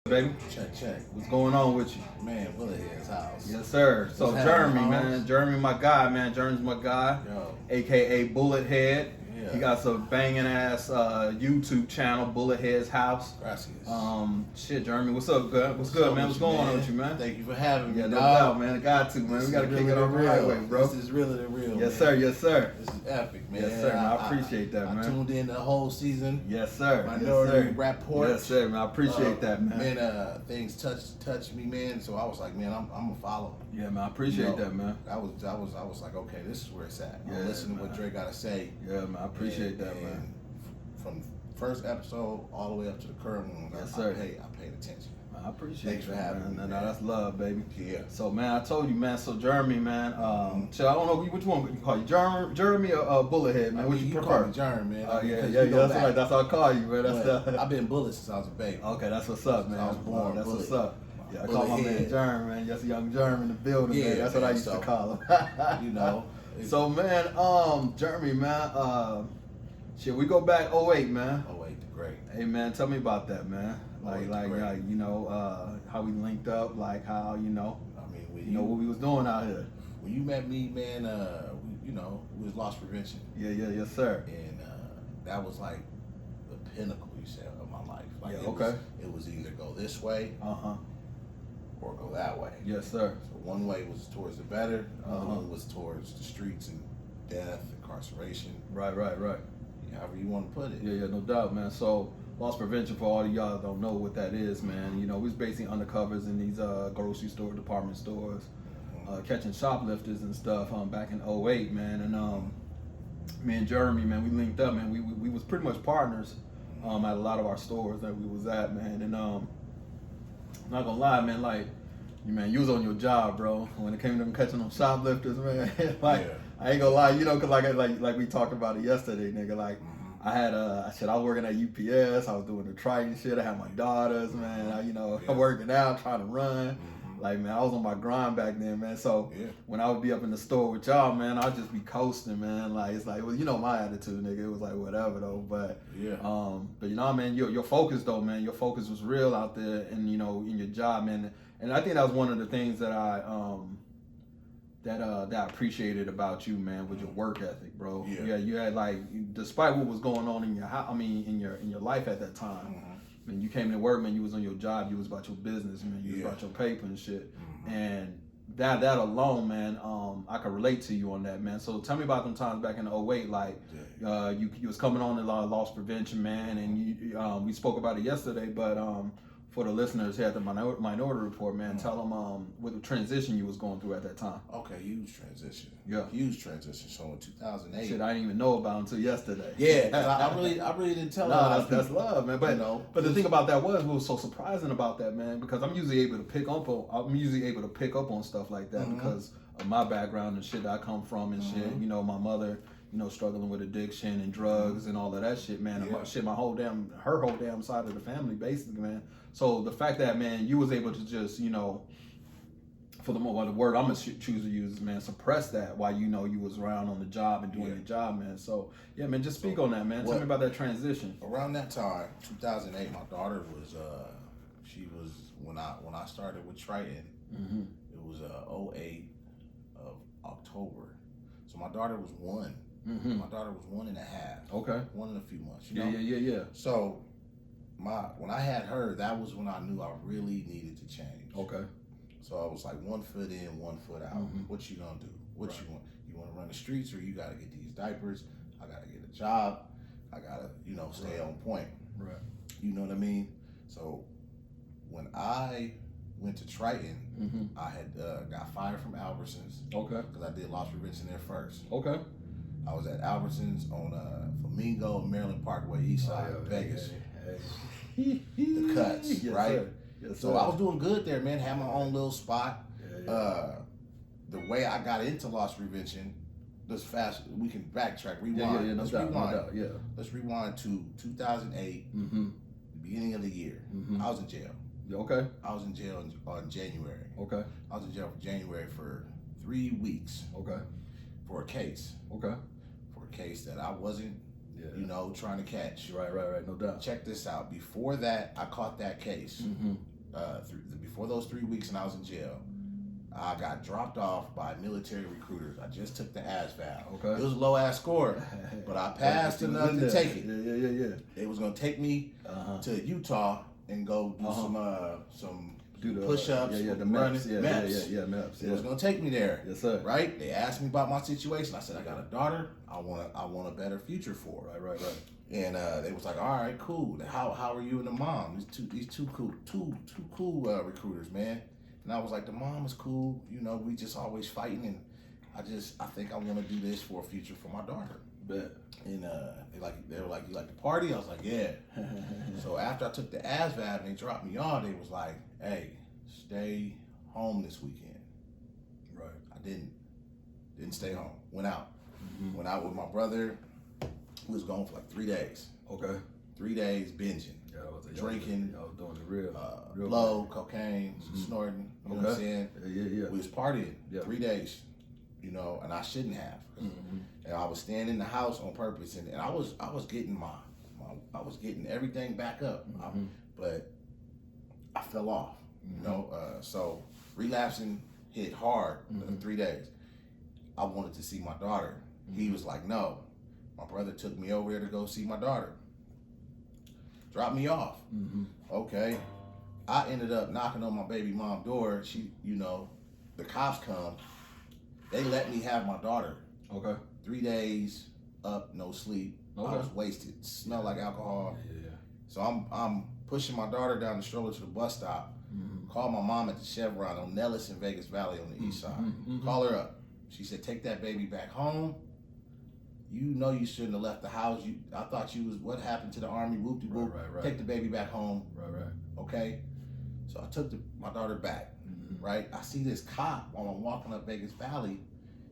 Baby, Check. what's going on with you? Man, Bullethead's house. Yes, sir. So Jeremy, man, Jeremy, my guy, man. Jeremy's my guy, Yo. aka Bullethead. Yeah. He got some banging ass YouTube channel, Bullethead's house. Gracias. Shit, Jeremy, what's up, good? What's good, man? What's going on with you, man? Thank you for having me. Yeah, no doubt, man. Got to, man. We gotta kick it off the right way, bro. This is really the real. Yes, man. sir. Yes, sir. This is epic, man. Yes, sir. Man, I appreciate that, man. I tuned in the whole season. Yes, sir. Minority Rapport. Yes, sir, man. I appreciate that, man. Man, things touched me, man. So I was like, man, I'm gonna follow. Yeah, man. I appreciate that, man. I was like, okay, this is where it's at. Yeah, listen to what Dre gotta say. Yeah, man. I appreciate that, man. From first episode all the way up to the current one, yes, sir. I paid attention. I appreciate Thanks for having me. No, that's love, baby. Yeah. So, man, I told you, man. So, Jeremy, man. So I don't know which one you call you, Jeremy or Bullethead, man. What you prefer? Call me Jeremy, man. Yeah. That's right. That's how I call you, man. That's I've been Bullet since I was a baby. Okay, that's what's up, man. I was born. That's Bullet. what's up. Yeah, I call my man Jeremy, man. Yes, young Jeremy in the building, Yeah, man. That's what I used to call him. You know. So, man, Jeremy, man. Shit, we go back 08, man. 08, great. Hey, man, tell me about that, man. You know, how we linked up, like how, you know, what we was doing out here. When you met me, man, we was loss prevention. Yeah, yes, sir. And that was like the pinnacle, you said, of my life. Like, it was either go this way, or go that way. Yes, sir. So one way was towards the better, the other one was towards the streets and death, incarceration. Right. However you want to put it. Yeah, no doubt, man. So, loss prevention, for all of y'all that don't know what that is, man. You know, we was basically undercovers in these grocery store, department stores, catching shoplifters and stuff back in 08, man. And me and Jeremy, man, we linked up, man. We was pretty much partners at a lot of our stores that we was at, man. And not gonna lie, man, like, man, you was on your job, bro. When it came to them catching them shoplifters, man, I ain't gonna lie, you know, cause like we talked about it yesterday, nigga. Like, I had I was working at UPS. I was doing the Triton shit. I had my daughters, man. I'm working out, trying to run. Like, man, I was on my grind back then, man. So when I would be up in the store with y'all, man, I'd just be coasting, man. Like, it's like, well, you know my attitude, nigga. It was like whatever though. But but you know, man, your focus though, man. Your focus was real out there, and you know, in your job, man. And I think that was one of the things that I appreciated about you, man, was your work ethic, bro. Yeah, you had, like, despite what was going on in your house, in your life at that time, man, you came to work, man, you was on your job, you was about your business, man, you was about your paper and shit, and that alone, man, I could relate to you on that, man. So tell me about them times back in 08, like, you was coming on a lot of loss prevention, man, and we spoke about it yesterday, but for the listeners here at the Minority Report, man, tell them what the transition you was going through at that time. Okay, huge transition. Yeah, huge transition. So in 2008, shit, I didn't even know about until yesterday. Yeah, I really didn't tell them. That's love, man. But but the thing about that was, what was so surprising about that, man, because I'm usually able to pick up on stuff like that because of my background and shit that I come from and shit. You know, my mother, you know, struggling with addiction and drugs and all of that shit, man. And her whole damn side of the family, basically, man. So the fact that, man, you was able to just, you know, for the word I'm gonna choose to use is, man, suppress that while you know you was around on the job and doing your job, man. So yeah, man, just speak on that, man. Tell me about that transition. Around that time, 2008, my daughter was she was when I started with Triton. It was 08 of October. So my daughter was one. My daughter was 1.5. Okay. 1 and a few months. You know? Yeah. So when I had her, that was when I knew I really needed to change. Okay. So I was like 1 foot in, 1 foot out. What you gonna do? What you want? You want to run the streets, or you got to get these diapers? I got to get a job. I got to, you know, stay on point. Right. You know what I mean? So when I went to Triton, I had got fired from Albertsons. Okay. Because I did loss prevention there first. Okay. I was at Albertsons on Flamingo, Maryland Parkway, East Side, Vegas. The cuts, right? Yes, so I was doing good there, man. Had my own little spot. The way I got into loss prevention, let's fast. We can backtrack, rewind. Let's rewind. Let's rewind to 2008, the beginning of the year. I was in jail. Okay. I was in jail in January. Okay. I was in jail for January for 3 weeks. Okay. For a case. Okay. For a case that I wasn't, you know, trying to catch. Right, no doubt. Check this out. Before that, I caught that case before those 3 weeks and I was in jail, I got dropped off by military recruiters. I just took the ASVAB. Okay. It was a low ass score, but I passed enough to take it. Yeah. They was gonna take me to Utah and go do some push-ups, the running, MEPS. MEPS. They was gonna take me there. Yes, sir. Right? They asked me about my situation. I said I got a daughter. I want a better future for her. Right. And they was like, all right, cool. How are you and the mom? These two cool recruiters, man. And I was like, the mom is cool. You know, we just always fighting, and I think I want to do this for a future for my daughter. Bet. And they were like, you like to party? I was like, yeah. So after I took the ASVAB and they dropped me off, they was like, hey, stay home this weekend. Right. I didn't stay home. Went out. Went out with my brother. We was gone for like 3 days. Okay. 3 days binging. Drinking, I was doing the real blow, cocaine, snorting, you know what I'm saying? Yeah. We was partying 3 days, you know, and I shouldn't have. And I was staying in the house on purpose, and I was getting I was getting everything back up, but I fell off, you know. So relapsing hit hard in 3 days. I wanted to see my daughter. He was like, no. My brother took me over there to go see my daughter. Dropped me off. Okay. I ended up knocking on my baby mom's door. She, you know, the cops come. They let me have my daughter. Okay. 3 days up, no sleep. Okay. I was wasted. Smelled like alcohol. Yeah. So I'm pushing my daughter down the stroller to the bus stop. Call my mom at the Chevron on Nellis in Vegas Valley on the east side. Call her up. She said, take that baby back home. You know you shouldn't have left the house. I thought you was, what happened to the Army? Whoop-de-whoop. Right. Take the baby back home. Right. Okay? So I took my daughter back, right? I see this cop while I'm walking up Vegas Valley.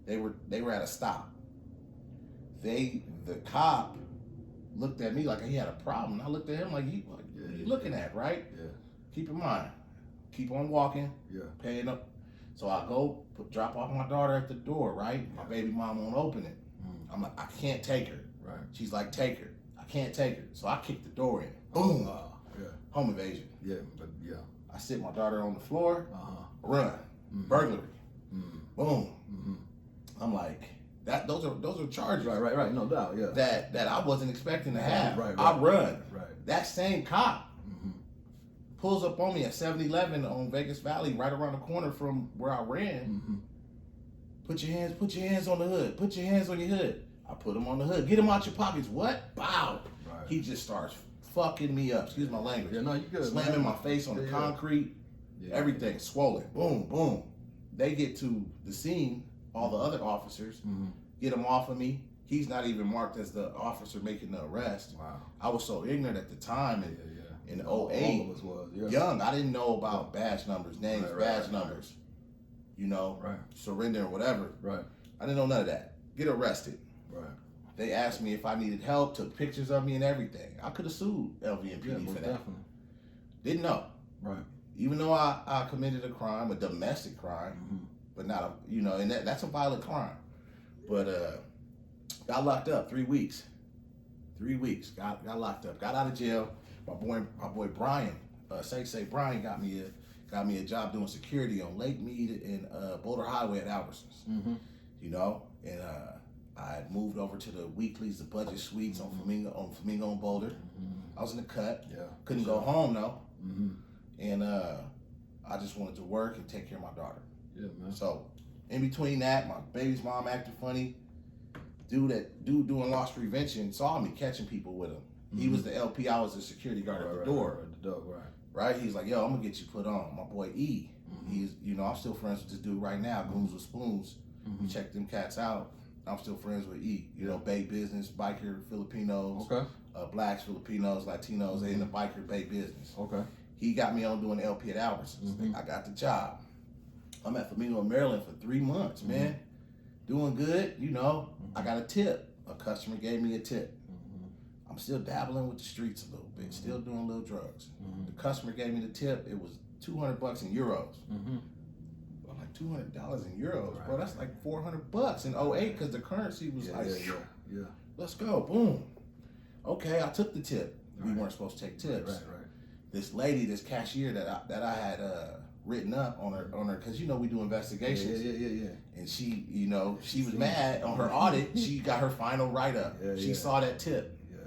They were at a stop. The cop looked at me like he had a problem. I looked at him like, what are you looking at, right? Yeah. Keep in mind, keep on walking, paying up. So I go drop off my daughter at the door, right? My baby mom won't open it. I'm like, I can't take her. Right. She's like, take her. I can't take her. So I kick the door in. Boom. Home invasion. Yeah. I sit my daughter on the floor. Run. Burglary. Boom. I'm like, those are charges. Right. No doubt. Yeah. That I wasn't expecting to have. Right. I run. Right. That same cop pulls up on me at 7-Eleven on Vegas Valley, right around the corner from where I ran. Put your hands on the hood. Put your hands on your hood. I put them on the hood. Get them out your pockets. What? Bow. Right. He just starts fucking me up. Excuse my language. Yeah, no, you good. Slamming my face on the concrete. Everything swollen. Boom, boom. They get to the scene. All the other officers get him off of me. He's not even marked as the officer making the arrest. Wow. I was so ignorant at the time. And in 08, all of us was, young, I didn't know about badge numbers, names, badge numbers. You know, surrender or whatever. Right. I didn't know none of that. Get arrested. Right. They asked me if I needed help, took pictures of me and everything. I could have sued LVMPD for that. Definitely. Didn't know. Right. Even though I committed a crime, a domestic crime, but not a, you know, and that's a violent crime. But got locked up 3 weeks. 3 weeks. Got locked up. Got out of jail. My boy Brian, say Brian got me a job doing security on Lake Mead and Boulder Highway at Albertsons. You know, and I had moved over to the weeklies, the budget suites on Flamingo and Boulder. I was in the cut. Yeah. Couldn't go home though. And I just wanted to work and take care of my daughter. Yeah, man. So in between that, my baby's mom acted funny. Dude doing loss prevention saw me catching people with him. He was the LP. I was the security guard at the door. Right. He's like, yo, I'm gonna get you put on. My boy E. He's, you know, I'm still friends with this dude right now. Goons with Spoons. We check them cats out. I'm still friends with E. You know, Bay business, biker Filipinos, blacks, Filipinos, Latinos. They in the biker Bay business. Okay. He got me on doing LP at Albertsons. I got the job. I'm at Flamingo, Maryland for 3 months, man. Doing good, you know. I got a tip. A customer gave me a tip. I'm still dabbling with the streets a little bit, still doing little drugs. The customer gave me the tip. It was $200 in euros. I'm like, $200 in euros, bro. That's like $400 in 08 because the currency was let's go, boom. Okay, I took the tip. We weren't supposed to take tips. this lady, this cashier that I had written up on her, because you know we do investigations. Yeah. And she, you know, she was mad on her audit. She got her final write up. She saw that tip. Yeah.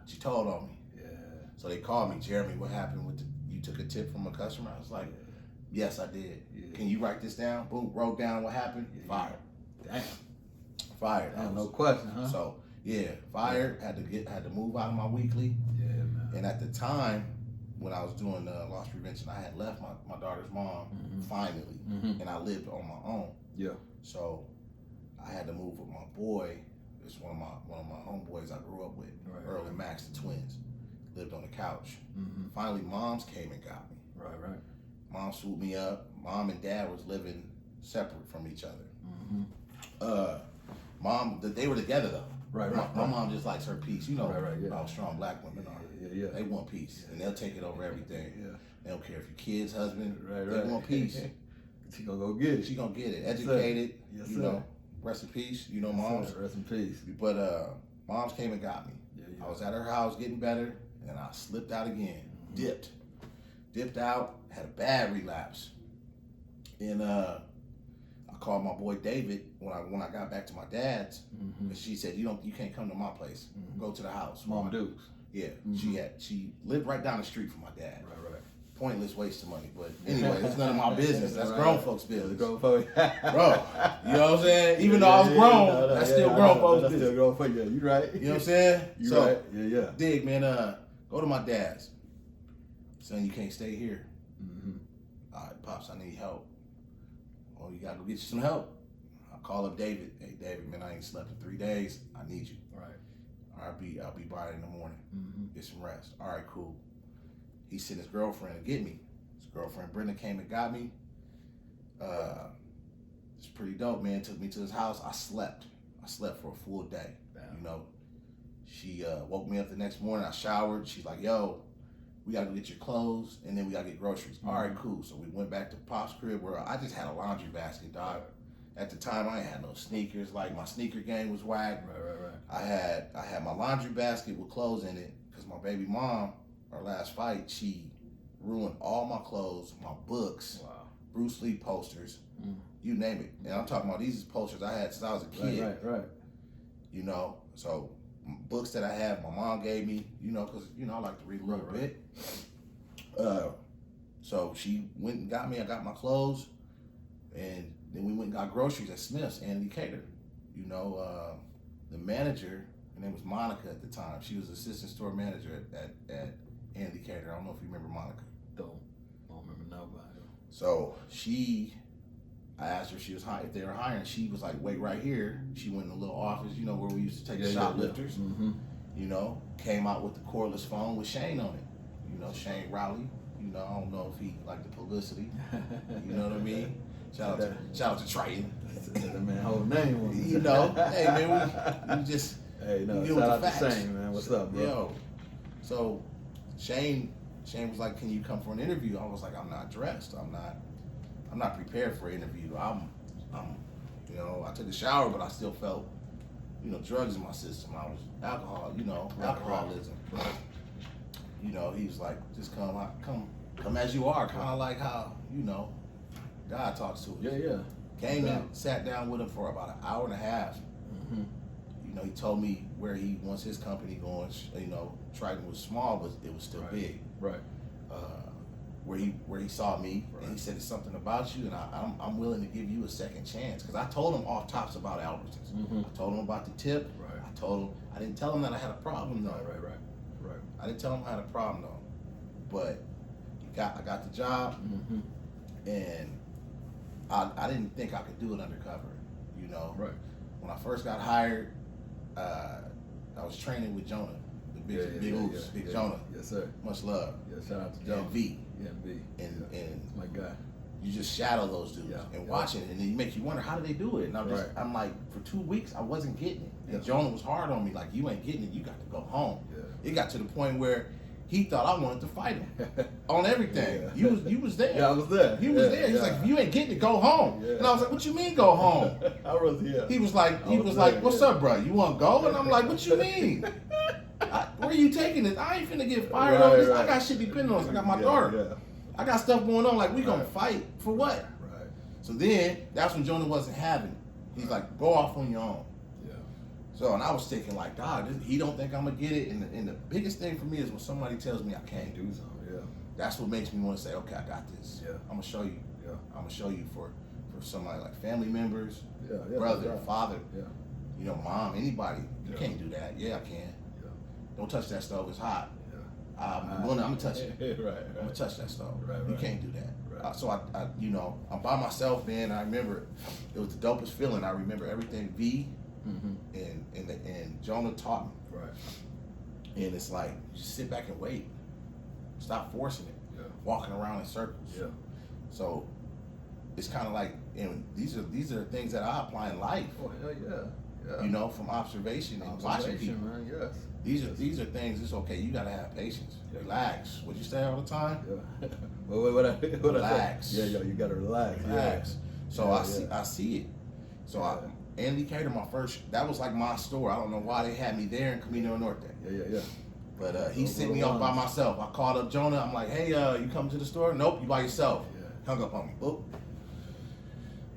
She told on me. Yeah. So they called me, Jeremy. What happened with you took a tip from a customer? I was like, yes, I did. Yeah. Can you write this down? Boom, wrote down what happened. Fired. Damn. Fired. Damn, no question, huh? So yeah, fired. Had to move out of my weekly. Yeah, man. And at the time, when I was doing loss prevention, I had left my daughter's mom finally, and I lived on my own. Yeah. So I had to move with my boy. It's one of my homeboys I grew up with, Earl and Max, the twins. Lived on the couch. Finally, moms came and got me. Right. Mom swooped me up. Mom and dad was living separate from each other. Mom, they were together though. Right. My mom just likes her peace. You know yeah. how strong black women are. Yeah. They want peace, and they'll take it over everything. Yeah. They don't care if your kids, husband. Right. They want peace. She gonna go get it. She gonna get it. Educated. Yes, you know. Rest in peace. You know, moms. Rest in peace. But moms came and got me. Yeah. I was at her house getting better, and I slipped out again. Dipped out. Had a bad relapse. And I called my boy David when I got back to my dad's, and she said, you can't come to my place. Go to the house. Mom Dukes. Yeah, she lived right down the street from my dad. Right. Pointless waste of money, but anyway, it's none of my business. That's grown folks' business. Grown folks. Bro, you know what I'm saying? Even though I was grown, that's still grown folks' business. Still grown folks. Yeah, you right. You know what I'm saying? You right. Yeah. Dig, man. Go to my dad's. Son, you can't stay here. All right, pops, I need help. Oh, you gotta go get you some help. I call up David. Hey, David, man, I ain't slept in 3 days. I need you. Right. I'll be by in the morning. Get some rest. All right, cool. He sent his girlfriend to get me. His girlfriend Brenda came and got me. It's pretty dope, man. Took me to his house. I slept for a full day. Damn. You know, she woke me up the next morning. I showered. She's like, yo, we gotta go get your clothes, and then we gotta get groceries. All right, cool. So we went back to Pop's crib where I just had a laundry basket, dog. At the time, I ain't had no sneakers. Like, my sneaker game was whack. Right. I had my laundry basket with clothes in it because my baby mom, our last fight, she ruined all my clothes, my books, Bruce Lee posters, you name it. And I'm talking about these posters I had since I was a kid. Right. You know, so books that I have, my mom gave me, you know, because, you know, I like to read a little bit. So she went and got me. I got my clothes, and then we went and got groceries at Smith's and Decatur. You know, the manager, her name was Monica at the time. She was assistant store manager at Andy Decatur. I don't know if you remember Monica. Don't remember nobody. So I asked her if they were hiring. She was like, wait right here. She went in a little office, you know, where we used to take the shoplifters. You know, came out with the cordless phone with Shane on it. You know, Shane Rowley. You know, I don't know if he liked the publicity. You know what I mean? Shout out to Triton. That man whole name was. You know, hey man, we just shout out to Shane, man. What's up, bro? Yo, so Shane was like, "Can you come for an interview?" I was like, "I'm not dressed. I'm not prepared for an interview. I'm you know, I took a shower, but I still felt, you know, drugs in my system. I was alcoholism. Right. You know, he was like, just come as you are, kind of like how, you know, God talks to us. Yeah. Came in, sat down with him for about an hour and a half. You know, he told me where he wants his company going. You know, Triton was small, but it was still big. Right. Where he saw me, and he said, "There's something about you, and I'm willing to give you a second chance." Because I told him off tops about Albertsons. I told him about the tip. Right. I didn't tell him that I had a problem though. Right. I didn't tell him I had a problem though. But I got the job, and I didn't think I could do it undercover. You know. Right. When I first got hired, I was training with Jonah, the big Jonah. Yes, sir. Much love. Yeah, shout out to Jonah. And V. Yeah, V. And my guy. You just shadow those dudes watching it, and then you make you wonder, how do they do it? And I'm like, for 2 weeks, I wasn't getting it. And Jonah was hard on me, like, you ain't getting it, you got to go home. Yeah. It got to the point where he thought I wanted to fight him on everything. You was there. Yeah, I was there. He was there. He's like, if you ain't getting it, go home. Yeah. And I was like, what you mean go home? I was here. He was like, what's up, bro? You want to go? And I'm like, what you mean? Where you taking this? I ain't finna get fired on this. I got shit depending on this. I got my daughter. I got stuff going on. Like, we gonna fight for what? Right. So then, that's when Jonah wasn't having it. He's like, go off on your own. Yeah. So, and I was thinking like, dog, he don't think I'm gonna get it. And the biggest thing for me is when somebody tells me I can't Do something. Yeah. That's what makes me want to say, okay, I got this. Yeah. I'm gonna show you. Yeah. I'm gonna show you for somebody like family members, Yeah. brother, father, Yeah. you know, mom, anybody. You Yeah. can't do that. Yeah, I can. Yeah. Don't touch that stove. It's hot. Yeah. I'm gonna touch it. Right. I'm gonna touch that stove. Right. You can't do that. Right. So I, you know, I'm by myself, man. I remember it was the dopest feeling. I remember everything V and Jonah taught me. Right. And it's like, just sit back and wait. Stop forcing it. Yeah. Walking around in circles. Yeah. So it's kind of like, and these are things that I apply in life. Oh hell yeah. Yeah. You know, from observation and watching people. Man, yes. These are things. It's okay. You gotta have patience. Yeah. Relax. What you say all the time? Yeah. what Relax. Yeah, yo, you gotta relax. Relax. Yeah. So Yeah, I see it. So Yeah. Andy Cater, that was like my store. I don't know why they had me there in Camino Norte. Yeah. But he sent me off by myself. I called up Jonah. I'm like, hey, you coming to the store? Nope, you by yourself. Yeah. Hung up on me. Boop.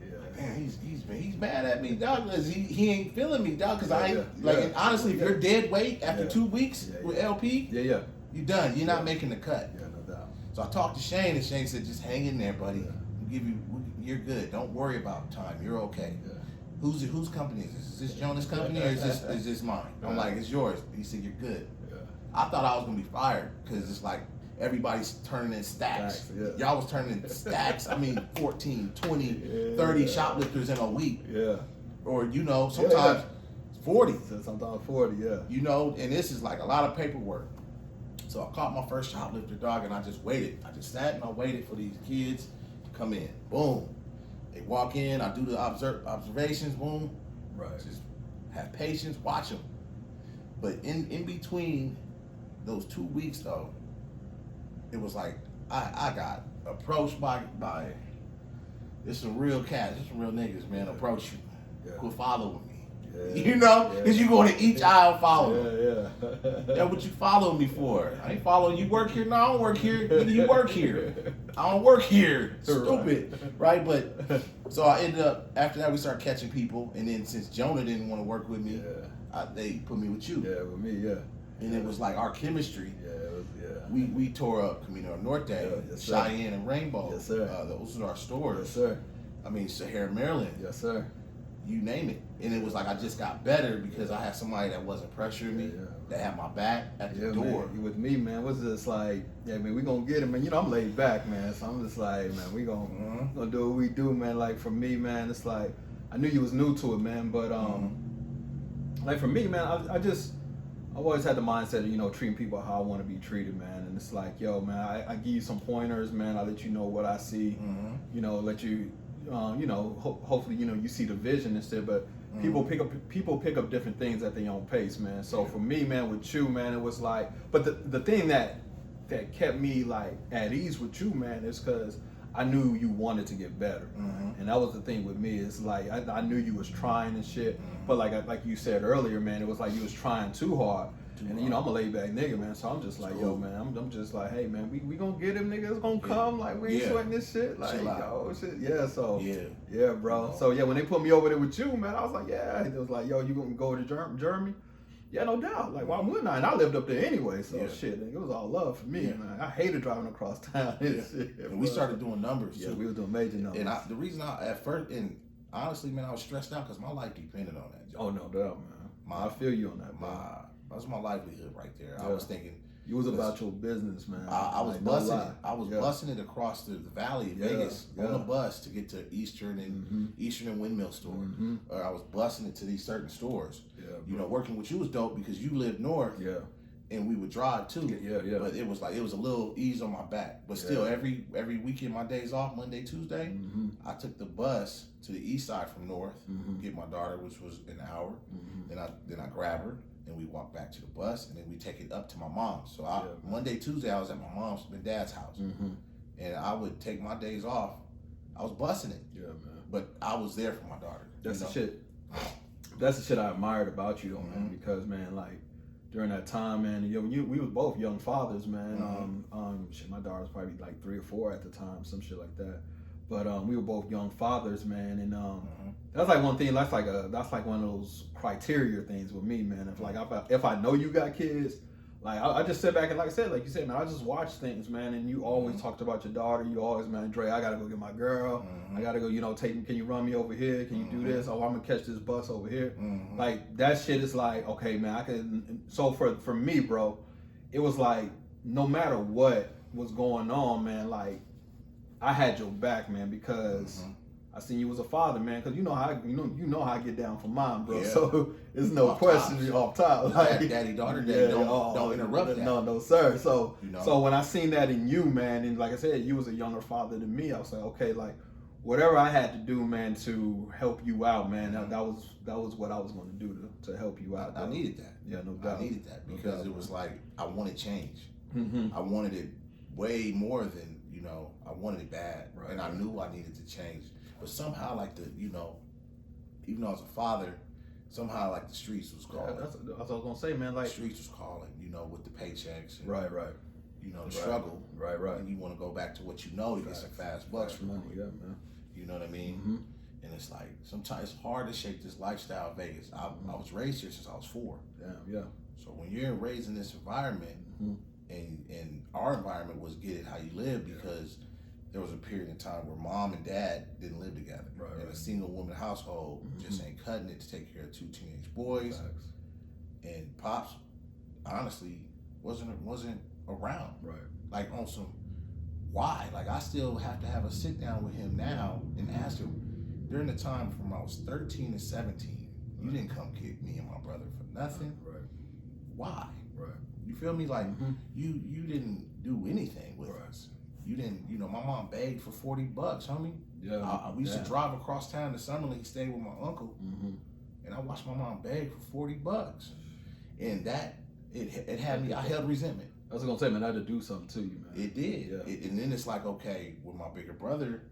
Yeah. Man, he's mad at me, dog. Cause he ain't feeling me, dog. Cause I ain't Yeah. honestly, if you're dead weight after 2 weeks with LP, Yeah. you done. You're not making the cut. Yeah, no doubt. So I talked to Shane, and Shane said, just hang in there, buddy. You're good. Don't worry about time. You're okay. Yeah. Whose company is this? Is this Jonah's company or is this mine? I'm like, it's yours. He said, you're good. Yeah. I thought I was gonna be fired because it's like everybody's turning in stacks. Yeah. Y'all was turning in stacks. I mean, 14, 20, 30 shoplifters in a week. Yeah. Or, you know, sometimes 40. Sometimes 40, yeah. You know, and this is like a lot of paperwork. So I caught my first shoplifter, dog, and I just waited. I just sat and I waited for these kids to come in. Boom. They walk in, I do the observations, boom. Right. Just have patience, watch them. But in between those 2 weeks, though, it was like I got approached by there's some real cats, there's some real niggas, man, approach you. Yeah. Quit following me. Yeah. You know? Because you go to each aisle following. Yeah. That's what you following me for. I ain't following you. Work here? No, I don't work here. Nigga, you work here. I don't work here. Stupid. Right? But so I ended up, after that we started catching people, and then since Jonah didn't want to work with me, they put me with you. Yeah, with me, yeah. And it was like our chemistry. Yeah, it was, We tore up Camino Norte, yes, sir. Cheyenne, and Rainbow. Yes, sir. Those are our stores. Yes, sir. I mean, Sahara, Maryland. Yes, sir. You name it. And it was like I just got better because I had somebody that wasn't pressuring me, that had my back at the door. Man. With me, man, was just like, yeah, man, we gonna get it, man. You know, I'm laid back, man. So I'm just like, man, we gonna do what we do, man. Like for me, man, it's like I knew you was new to it, man, but like for me, man, I've always had the mindset of, you know, treating people how I want to be treated, man. And it's like, yo, man, I give you some pointers, man. I let you know what I see, you know, let you, you know, hopefully, you know, you see the vision instead. But people pick up different things at their own pace, man. So for me, man, with you, man, it was like, but the thing that kept me like at ease with you, man, is because I knew you wanted to get better, and that was the thing with me. It's like I knew you was trying and shit, but like you said earlier, man, it was like you was trying too hard. And you know, I'm a laid back nigga, man, so I'm just like, yo, man, I'm just like, hey, man, we gonna get him, nigga. It's gonna come. Like, we ain't sweating this shit. Like, yo, shit. Yeah, so, yeah, bro. So, yeah, when they put me over there with you, man, I was like, yeah. It was like, yo, you gonna go to Germany? Yeah, no doubt. Like, why wouldn't I? And I lived up there anyway, so shit, nigga, it was all love for me, man. I hated driving across town. And we started doing numbers, too. Yeah, we were doing major numbers. And the reason at first, and honestly, man, I was stressed out because my life depended on that job. Oh, no doubt, man. I feel you on that, man. That's my livelihood right there. Yeah. I was thinking you was about your business, man. I was busting it. I was busting it across the valley of Vegas on a bus to get to Eastern and Windmill store. Or I was busting it to these certain stores. Yeah, you know, working with you was dope because you lived north. Yeah. And we would drive too. Yeah. But it was like it was a little ease on my back. But still, every weekend, my days off, Monday, Tuesday, I took the bus to the east side from north, get my daughter, which was an hour. Then I grab her. And we walk back to the bus, and then we take it up to my mom's. So Monday, Tuesday, I was at my mom's and dad's house, and I would take my days off. I was busting it, man. But I was there for my daughter. That's the shit. That's the shit I admired about you, though, man. Because, man, like, during that time, man. We was both young fathers, man. Shit, my daughter was probably like 3 or 4 at the time, some shit like that. But we were both young fathers, man, and that's like one thing. That's like one of those criteria things with me, man. If I know you got kids, like I just sit back and like I said, like you said, man, I just watch things, man. And you always talked about your daughter. You always, man, Dre, I gotta go get my girl. I gotta go, can you run me over here? Can you do this? Oh, I'm gonna catch this bus over here. Like that shit is like, okay, man, I can. So for me, bro, it was like no matter what was going on, man, like I had your back, man, because I seen you as a father, man. Because you know how I get down for mine, bro. Yeah. So it's no question off top. Like daddy, daughter, daddy, don't interrupt that. No, sir. So so when I seen that in you, man, and like I said, you was a younger father than me. I was like, okay, like whatever I had to do, man, to help you out, man. That was what I was going to do to help you out. I needed that. Yeah, no doubt. I needed that because it was like I wanted change. I wanted it way more than I wanted it bad, and I knew I needed to change. But somehow, like even though I was a father, somehow like the streets was calling. Yeah, that's what I was gonna say, man. Like the streets was calling, with the paychecks. And, right. The struggle. Right. And you want to go back to what you know to get some fast bucks from money. Yeah, man. You know what I mean? And it's like sometimes it's hard to shake this lifestyle of Vegas. I was raised here since I was 4. Yeah. So when you're raised in this environment, and our environment was get it how you live because there was a period in time where mom and dad didn't live together. And a single woman household just ain't cutting it to take care of 2 teenage boys. Facts. And Pops, honestly, wasn't around. Right. Like on some why? Like I still have to have a sit down with him now and ask him during the time from I was 13 to 17, you didn't come kick me and my brother for nothing. Right. Why? Right. You feel me? Like you didn't do anything with us. You didn't, my mom begged for $40, homie. Yeah. We used to drive across town to Summerlin, stay with my uncle, and I watched my mom beg for $40, and that it had me. I held resentment. I was gonna say, man, I had to do something to you, man. It did. Yeah. And then it's like, okay, with my bigger brother,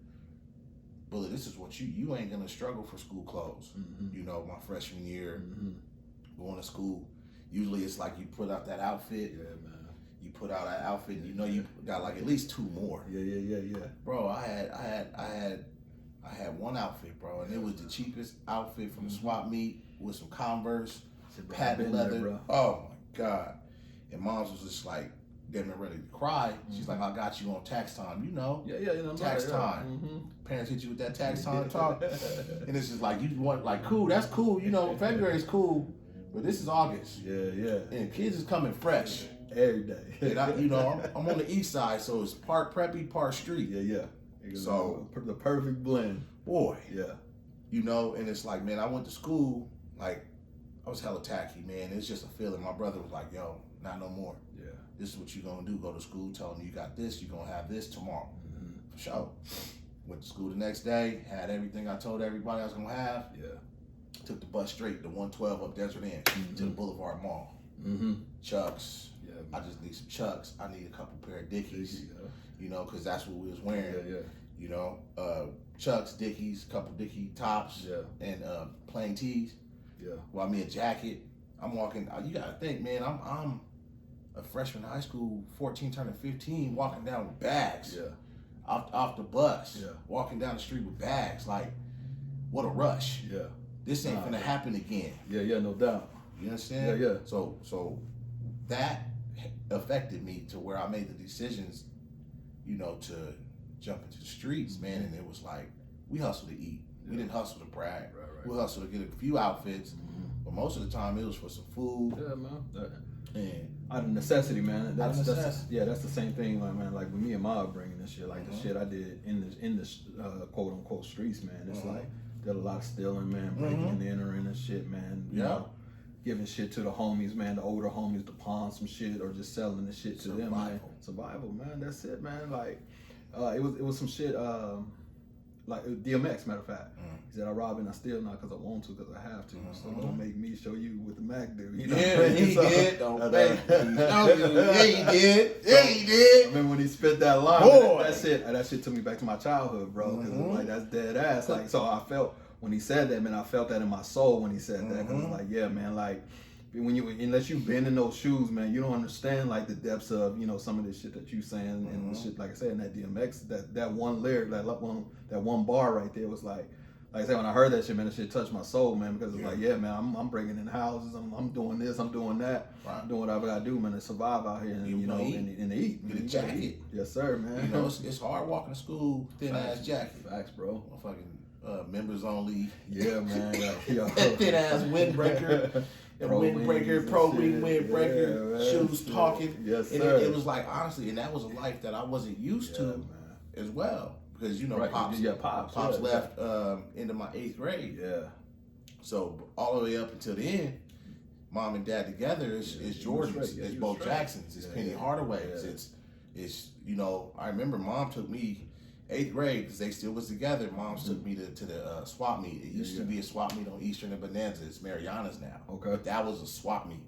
Bullet, this is what you ain't gonna struggle for school clothes. My freshman year, going to school. Usually it's like you put out that outfit. Yeah, man. You put out that outfit, and you got like at least 2 more. Yeah. Bro, I had one outfit, bro, and it was the cheapest outfit from the swap meet with some Converse, patent leather. There, oh my God. And mom's was just like getting ready to cry. She's like, I got you on tax time, Yeah, tax time. Parents hit you with that tax time talk. And it's just like, you want, like, cool, that's cool. February's cool, but this is August. Yeah. And kids is coming fresh. Every day. And I'm on the east side, so it's part preppy, part street. Yeah. So the perfect blend. Boy. Yeah. And it's like, man, I went to school, like, I was hella tacky, man. It's just a feeling. My brother was like, yo, not no more. Yeah. This is what you're going to do. Go to school, tell them you got this, you're going to have this tomorrow. For sure. Went to school the next day, had everything I told everybody I was going to have. Yeah. Took the bus straight to 112 up Desert Inn to the Boulevard Mall. Chucks. Yeah. I just need some Chucks. I need a couple pair of Dickies. Because that's what we was wearing. Yeah. Chucks, Dickies, couple Dickie tops, and plain tees. Yeah. Well, I mean a jacket. I'm walking. You gotta think, man. I'm a freshman in high school, 14 turning 15, walking down with bags. Yeah. Off the bus. Yeah. Walking down the street with bags. Like, what a rush. Yeah. This ain't gonna happen again. Yeah. No doubt. You understand? Yeah. So that affected me to where I made the decisions, to jump into the streets, man. And it was like, we hustled to eat. We didn't hustle to brag. Right. We hustled to get a few outfits, but most of the time it was for some food. Yeah, man. And out of necessity, man. That's necessity. that's the same thing, like, man. Like with me and my upbringing and shit, like the shit I did in this quote unquote streets, man. It's like did a lot of stealing, man, breaking and entering and shit, man. You know, giving shit to the homies, man, the older homies to pawn some shit or just selling the shit to them, man. Survival, man. That's it, man. Like it was some shit. Like DMX, matter of fact, he said, I rob and I steal not because I want to, because I have to. So don't make me show you what the Mac do. You know he did. Don't make me show you. Yeah, he did. Yeah, he did. I remember when he spit that line. That shit took me back to my childhood, bro. Because like that's dead ass. Like so, I felt when he said that, man. I felt that in my soul when he said that. Because like, yeah, man, like unless you've been in those shoes, man, you don't understand like the depths of, you know, some of this shit that you saying and the shit, like I said, in that DMX, that one lyric, that one bar right there was like I said, when I heard that shit, man, that shit touched my soul, man, because it's like, yeah, man, I'm breaking in houses, I'm doing this, I'm doing that, I'm doing whatever I gotta do, man, to survive out here, and you know, and to eat. Get a jacket. Yes, sir, man. You know, it's hard walking to school, thin ass jacket. Facts, bro. Fucking members only. Yeah, man. Thin ass windbreaker. Pro wing windbreaker, shoes talking. Yes, and sir. It was like, honestly, and that was a life that I wasn't used to as well. Because, you know, Pops left into my 8th grade. Yeah. So all the way up until the end, Mom and Dad together is Jordans, it's Bo Jacksons, it's Penny Hardaways, it's you know, I remember Mom took me 8th grade, because they still was together. Mom's took me to the swap meet. It used to be a swap meet on Eastern and Bonanza. It's Mariana's now. Okay. But that was a swap meet.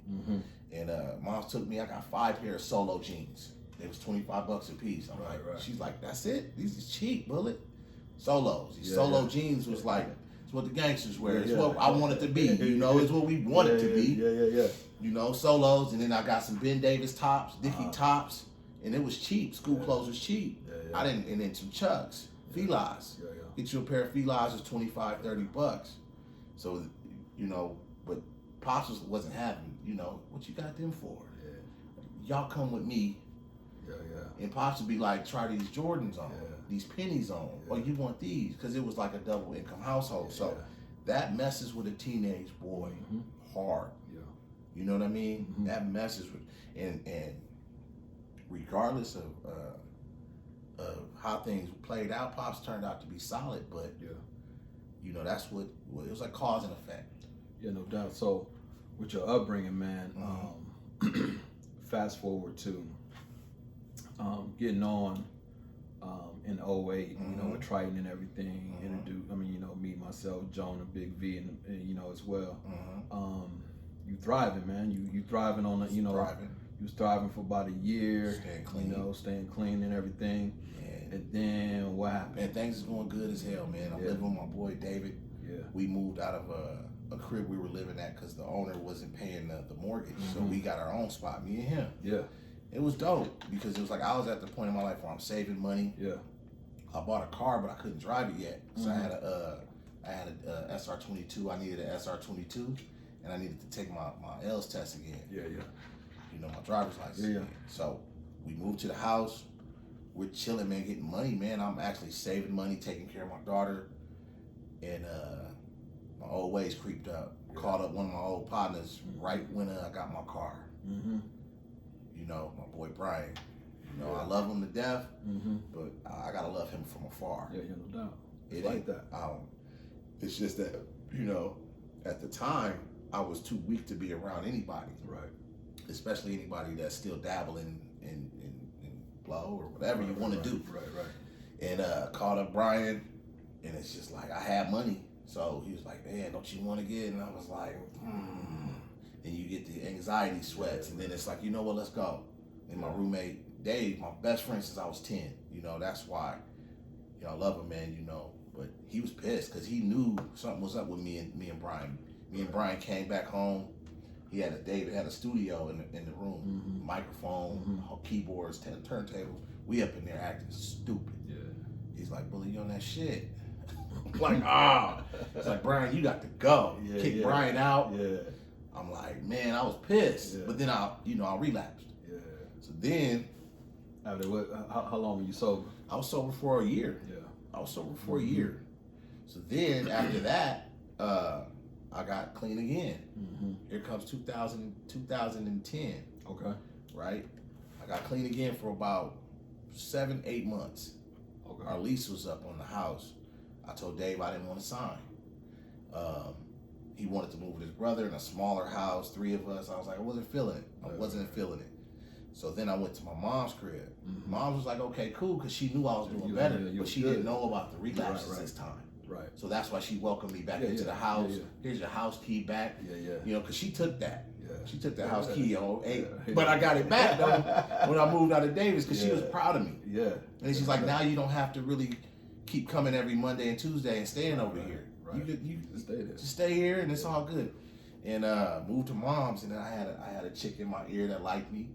And Mom's took me, I got 5 pair of Solo jeans. It was $25 a piece. I'm she's like, that's it? These is cheap, Bullet. Solos. These Solo jeans was like, it's what the gangsters wear. It's what I want it to be. You know, it's what we want it to be. Yeah. You know, Solos. And then I got some Ben Davis tops, Dickie tops. And it was cheap. School clothes was cheap. I didn't, and then some Chucks, Filas. Get you a pair of Filas is $25, $30. So, you know, but Pops wasn't having, you know, what you got them for? Y'all come with me. And Pops would be like, try these Jordans on, these pennies on, or you want these, because it was like a double income household. So that messes with a teenage boy hard. You know what I mean? That messes with, and regardless of how things played out, Pops turned out to be solid, but you know, that's what it was, like cause and effect. Yeah, no doubt. So with your upbringing, man, fast forward to getting on in 08, you know, with Triton and everything, you know, me, myself, Jonah, Big V, and you know, as well. You thriving, man. You thriving on it, you know. You was thriving for about a year, staying clean. You know, staying clean and everything. And then what happened? Man, things is going good as hell, man. I'm living with my boy David. We moved out of a crib we were living at because the owner wasn't paying the mortgage. So we got our own spot, me and him. It was dope because it was like I was at the point in my life where I'm saving money. I bought a car, but I couldn't drive it yet. So I had a SR22. I needed an SR22, and I needed to take my L's test again. You know, my driver's license again. So we moved to the house. We're chilling, man, getting money, man. I'm actually saving money, taking care of my daughter, and my old ways creeped up. Called up one of my old partners right when I got my car. You know, my boy Brian. You know, I love him to death, but I gotta love him from afar. No doubt. It ain't that. It's just that, you know, at the time I was too weak to be around anybody. Especially anybody that's still dabbling in blow or whatever you want to do. And called up Brian, and it's just like I had money, so he was like, "Man, don't you want to get?" And I was like, And you get the anxiety sweats, and then it's like, you know what, let's go. And my roommate Dave, my best friend since I was 10. You know, that's why. You know, I love him, man. You know, but he was pissed because he knew something was up with me and Brian. Me and Brian came back home. David had a studio in the room, microphone, keyboards, turntables. We up in there acting stupid. He's like, "Bully, you on that shit?" I'm like, It's like, "Brian, you got to go." Kick Brian out. I'm like, man, I was pissed. But then I relapsed. So then, after what? How long were you sober? I was sober for a year. I was sober for a year. So then after that, I got clean again. Here comes 2010. Okay. Right? I got clean again for about 7-8 months. Okay. Our lease was up on the house. I told Dave I didn't want to sign. He wanted to move with his brother in a smaller house, 3 of us. I was like, I wasn't feeling it. So then I went to my mom's crib. Mom was like, okay, cool, because she knew I was doing better, but she didn't know about the relapses this time. So that's why she welcomed me back into the house. Here's your house key back. You know, because she took that. She took the house key on 08. But I got it back, though, when I moved out of Davis, because she was proud of me. And she's like, now you don't have to really keep coming every Monday and Tuesday and staying over here. You stay there. Just stay here, and it's all good. and moved to mom's, and then I had a chick in my ear that liked me,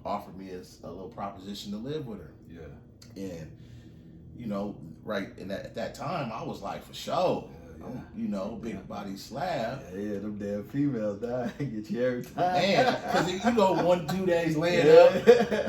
offered me a little proposition to live with her. Yeah. And you know, right, and at that time I was like, for sure. You know, big body slab. Yeah, them damn females die. Get you every time. Man, because you go 1-2 days laying up,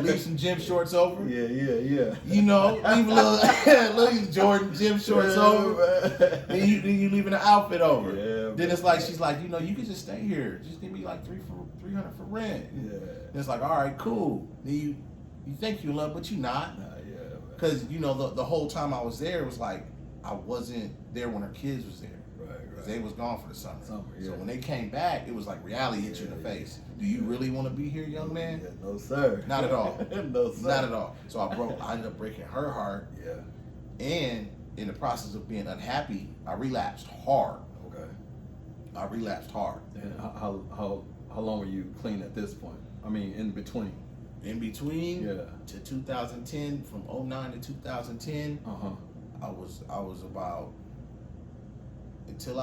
leave some gym shorts over. Yeah. You know, leave a little Jordan gym shorts over. Then you leaving the outfit over. Yeah, then it's like, she's like, you know, you can just stay here. Just give me like $300 for rent. Yeah. And it's like, all right, cool. Then you think you in love, but you not. Because, you know, the whole time I was there, it was like, I wasn't there when her kids was there. Right. They was gone for the summer. So when they came back, it was like reality hit you in the face. Do you really want to be here, young man? Yeah, no, sir. Not at all. No, sir. Not at all. So I ended up breaking her heart. Yeah. And in the process of being unhappy, I relapsed hard. Okay. I relapsed hard. And how long were you clean at this point? I mean, in between. In between, yeah, to 2010, from 2009 to 2010, I was about, until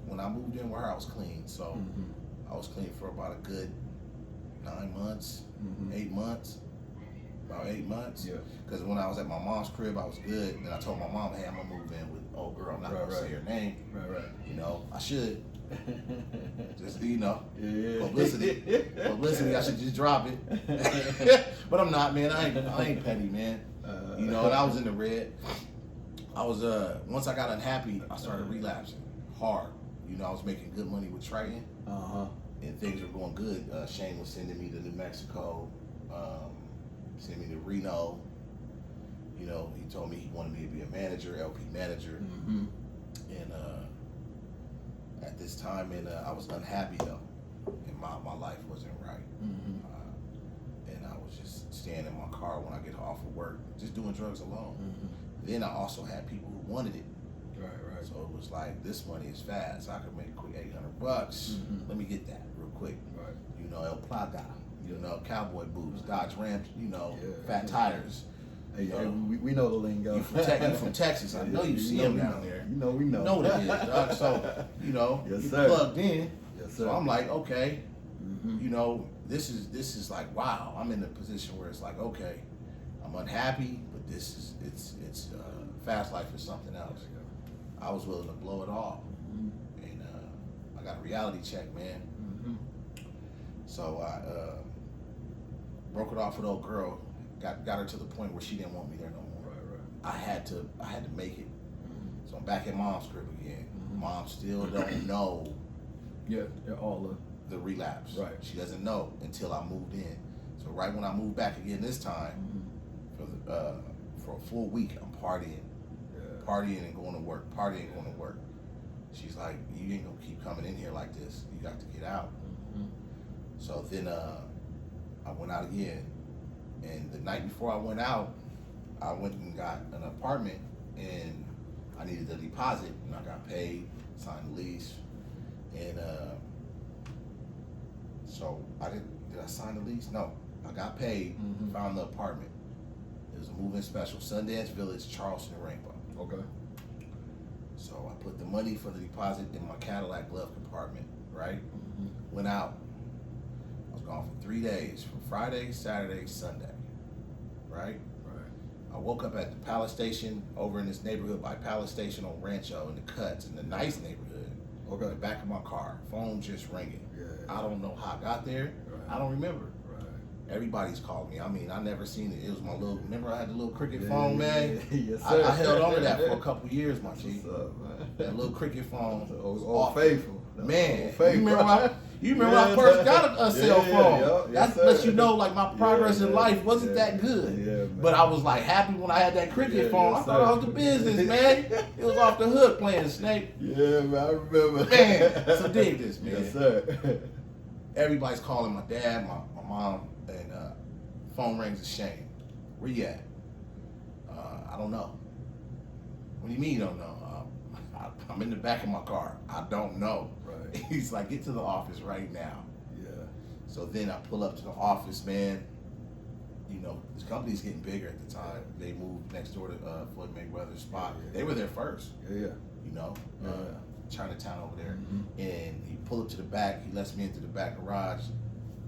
when I moved in with her, I was clean. So I was clean for about a good 9 months, 8 months, about 8 months. Yeah. Because when I was at my mom's crib, I was good. And I told my mom, hey, I'm gonna move in with old girl. I'm not gonna say her name. Right. You know, I should. Just, you know, yeah. Publicity, I should just drop it. But I'm not, man. I ain't petty, man. You know, and I was in the red. I was, once I got unhappy, I started relapsing hard. You know, I was making good money with Triton. And things were going good. Shane was sending me to New Mexico, sending me to Reno. You know, he told me he wanted me to be a manager, LP manager. And at this time, I was unhappy though, and my life wasn't right. And I was just staying in my car when I get off of work, just doing drugs alone. Then I also had people who wanted it. Right. So it was like, this money is fast. I could make a quick $800. Let me get that real quick. Right. You know, El Plaga, you know, cowboy boots, Dodge Rams, you know, fat tires. Hey, we know the lingo. You from Texas. I know you see them down there. You know, we know. You know what it is, dog. So, you know, yes, you sir. Plugged in. Yes, sir. So I'm like, okay, you know, this is like, wow. I'm in a position where it's like, okay, I'm unhappy, but it's fast life is something else. I was willing to blow it all, and I got a reality check, man. So I broke it off with old girl. Got her to the point where she didn't want me there no more. Right. I had to make it. So I'm back at mom's crib again. Mom still don't know. Yeah, all of the relapse. Right. She doesn't know until I moved in. So right when I moved back again this time, for a full week, I'm partying, partying and going to work, partying and going to work. She's like, you ain't gonna keep coming in here like this. You got to get out. So then I went out again. And the night before I went out, I went and got an apartment, and I needed a deposit, and I got paid, signed the lease, and so did I sign the lease? No, I got paid, found the apartment. It was a move-in special, Sundance Village, Charleston, Rainbow. Okay. So I put the money for the deposit in my Cadillac glove compartment, right? Went out. I was gone for 3 days, from Friday, Saturday, Sunday. Right? I woke up at the Palace Station over in this neighborhood by Palace Station on Rancho in the Cuts, in the nice neighborhood. Okay. In the back of my car, phone just ringing. I don't know how I got there. I don't remember. Everybody's called me. I mean, I never seen it. It was my little, remember I had the little cricket phone, man? Yes, sir. I held on to that for a couple years, my G. What's up, man? That little cricket phone. It was all faithful. Man, faithful. You remember when I first got a cell phone? That lets you know, like, my progress in life wasn't that good. But I was like happy when I had that cricket phone. I thought I was the business, man. It was off the hook playing Snake. Yeah, man, I remember. Man, so dig this, man. Yes, sir. Everybody's calling my dad, my mom, and phone rings to Shane. Where you at? I don't know. What do you mean you don't know? I'm in the back of my car. I don't know. Right. He's like, get to the office right now. Yeah. So then I pull up to the office, man. You know, this company's getting bigger at the time. They moved next door to Floyd Mayweather's spot. They were there first. You know? Chinatown over there, and he pulled up to the back. He lets me into the back garage.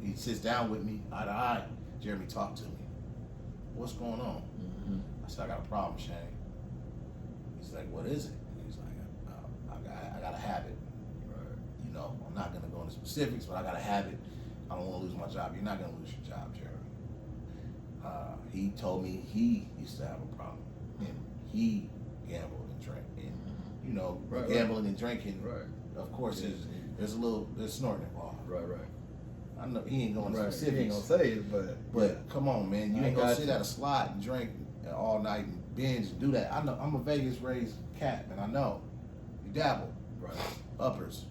He sits down with me, eye to eye. Jeremy, talk to me. What's going on? I said, I got a problem, Shane. He's like, what is it? He's like, I got a habit. Right. You know, I'm not gonna go into specifics, but I got a habit. I don't want to lose my job. You're not gonna lose your job, Jeremy. He told me he used to have a problem, and he gambled and drank, and you know, gambling and drinking. Right. Of course, there's snorting involved. Right. I know he ain't going to specifics. He ain't gonna say it, but come on, man, you ain't gonna sit at a slot and drink all night and binge and do that. I know I'm a Vegas raised cat, man. I know you dabble, right? Uppers.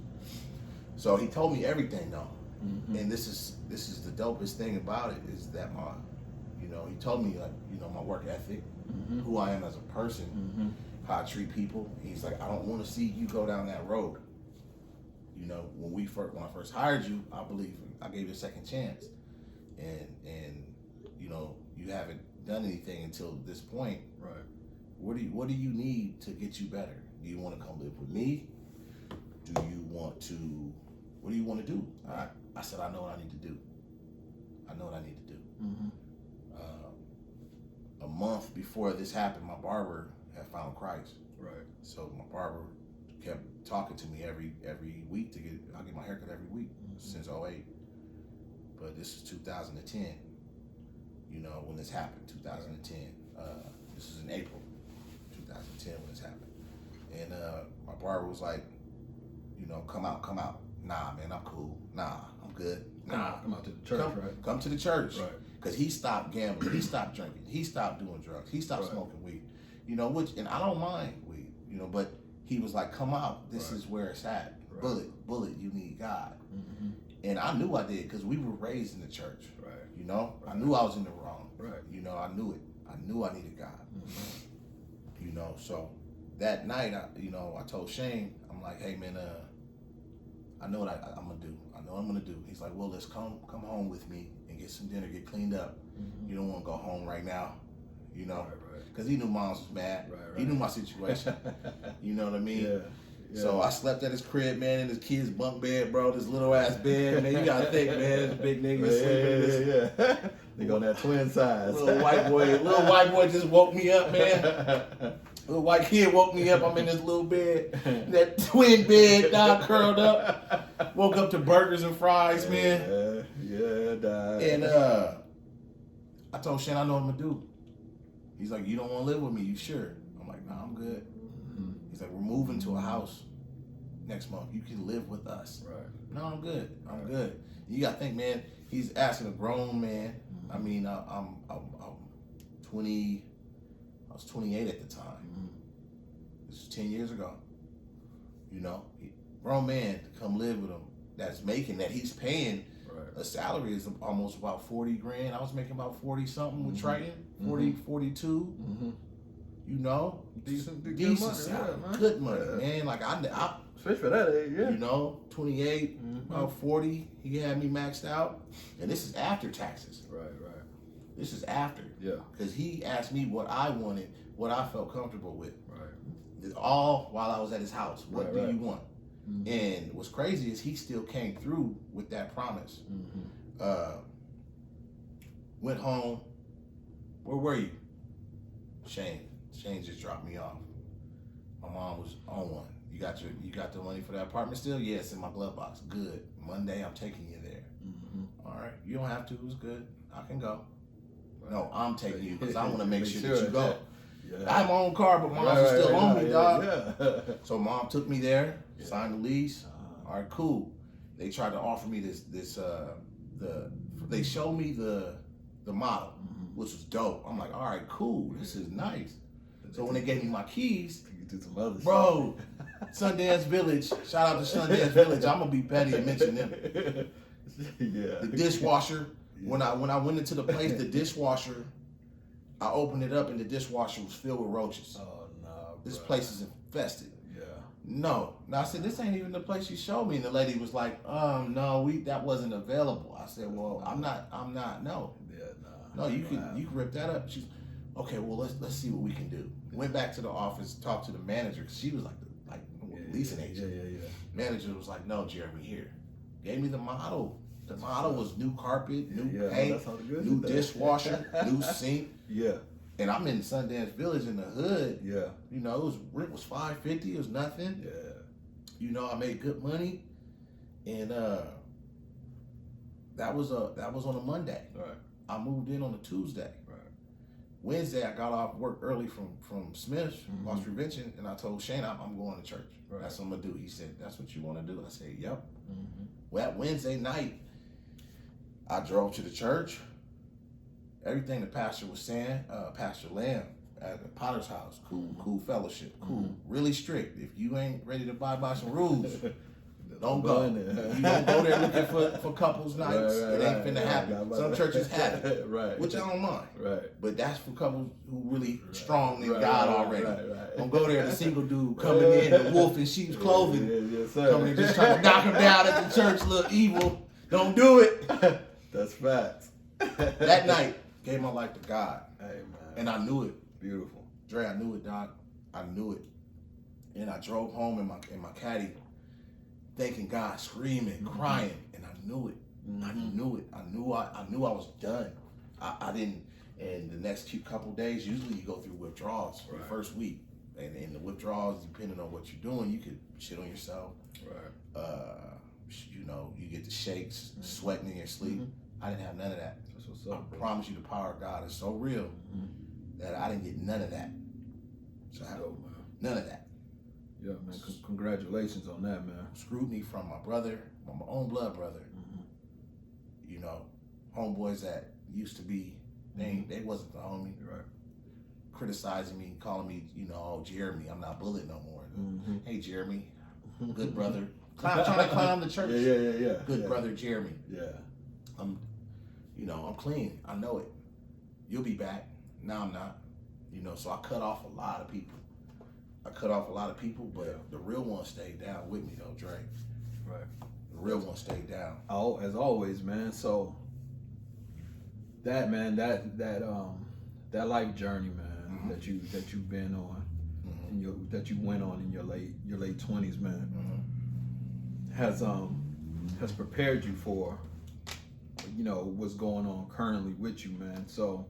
So he told me everything though, and this is the dopest thing about it is that he told me like my work ethic, who I am as a person, how I treat people. He's like, I don't want to see you go down that road. You know, when I first hired you, I believe I gave you a second chance, and you know, you haven't done anything until this point. Right. What do you need to get you better? Do you want to come live with me? What do you want to do? I said, I know what I need to do. A month before this happened, my barber had found Christ. Right. So my barber kept talking to me every week I get my haircut every week since 2008. But this is 2010. You know, when this happened, 2010. This is in April 2010 when this happened. And my barber was like, you know, come out. Nah, man, I'm cool. Nah, I'm good. Nah. Come out to the church, right? Come to the church. Right. Because he stopped gambling, he stopped drinking, he stopped doing drugs, he stopped smoking weed. You know, and I don't mind weed, you know, but he was like, come out, this is where it's at. Right. Bullet, you need God. And I knew I did because we were raised in the church. Right. You know, I knew I was in the wrong. Right. You know, I knew it. I knew I needed God. You know, so that night, I told Shane, I'm like, hey man, I know what I'm gonna do. I know what I'm gonna do. He's like, well, let's come home with me and get some dinner, get cleaned up. You don't want to go home right now, you know, because he knew Moms was mad. Right. He knew my situation. You know what I mean? Yeah. So I slept at his crib, man, in his kid's bunk bed, bro. This little ass bed, man. You gotta think, man. This big nigga sleeping. Yeah. They on that twin size. Little white boy just woke me up, man. Little white kid woke me up. I'm in this little bed, that twin bed, dog, curled up. Woke up to burgers and fries, man. Yeah, dog. And I told Shane, I know what I'm gonna do. He's like, you don't want to live with me? You sure? I'm like, nah, I'm good. He's like, we're moving to a house next month. You can live with us. Right. No, I'm good. I'm good. You gotta think, man. He's asking a grown man. I mean, I'm 20. I was 28 at the time. This was 10 years ago. You know, grown man to come live with him. That he's paying. A salary is almost about 40 grand. I was making about 40 something with Triton. 40, 42. You know, decent salary, good money, man. Like I especially for that age, yeah. You know, 28, about 40. He had me maxed out, and this is after taxes. Right. This is after, because he asked me what I wanted, what I felt comfortable with. Right. All while I was at his house. What do you want? And what's crazy is he still came through with that promise. Went home. Where were you? Shane just dropped me off. My mom was on one. You got the money for that apartment still? Yeah, it's in my glove box. Good. Monday I'm taking you there. All right. You don't have to. It's good. I can go. Right. No, I'm taking you because I want to make sure that you go. Yeah. I have my own car, but mom's was still on me, dog. Yeah. So mom took me there, signed the lease. All right, cool. They tried to offer me they showed me the model, which was dope. I'm like, all right, cool. This is nice. So when they gave me my keys, bro, Sundance Village, shout out to Sundance Village. I'm gonna be petty and mention them. The dishwasher. When I went into the place, the dishwasher, I opened it up and the dishwasher was filled with roaches. Oh no! This place is infested. Yeah. No. I said, this ain't even the place you showed me. And the lady was like, no, that wasn't available. I said, well, I'm not. No. Yeah, no, you can rip that up. She's okay. Well, let's see what we can do. Went back to the office, talked to the manager because she was like leasing agent. Yeah. Manager was like, no, Jeremy, here. Gave me the model. The model was new carpet, new paint, new dishwasher, new sink. Yeah. And I'm in Sundance Village in the hood. Yeah. You know, rent was $550. It was nothing. Yeah. You know, I made good money, and that was on a Monday. Right. I moved in on a Tuesday. Right. Wednesday, I got off work early from Smith's, Loss Prevention, and I told Shane I'm going to church. Right. That's what I'm gonna do. He said, "That's what you want to do?" I said, "Yep." Well, that Wednesday night, I drove to the church. Everything the pastor was saying, Pastor Lamb at the Potter's house, cool fellowship, cool, really strict. If you ain't ready to abide by some rules, don't go. You don't go there looking for couples nights. It ain't finna happen. Some churches have it, which I don't mind. But that's for couples who really strong in God already. Don't go there, the single dude coming in, the wolf in sheep's clothing, coming in just trying to knock him down at the church, look evil. Don't do it. That's facts. That night, gave my life to God. Hey, man. And I knew it. Beautiful. Dre, I knew it, Doc. I knew it. And I drove home in my caddy, thanking God, screaming, crying, and I knew it. I knew it. I knew I was done. I didn't. And the next couple days, usually you go through withdrawals for the first week, and in the withdrawals, depending on what you're doing, you could shit on yourself. You know, you get the shakes, sweating in your sleep. I didn't have none of that. That's what's up, I promise you, the power of God is so real that I didn't get none of that. So none of that. Yeah, man. Congratulations on that, man. Scrutiny from my brother, my own blood brother. You know, homeboys that used to be, they wasn't the homie. Right. Criticizing me, calling me, you know, oh, Jeremy, I'm not Bullet no more. Hey, Jeremy, good brother. Trying to climb the church. Yeah. Good brother, Jeremy. Yeah. I'm clean. I know it. You'll be back. Now I'm not. You know, so I cut off a lot of people. But the real one stayed down with me though, Dre. Right. The real one stayed down. Oh, as always, man. So that life journey, man, that you've been on, and that you went on in your late 20s, man, has prepared you for, you know, what's going on currently with you, man. So,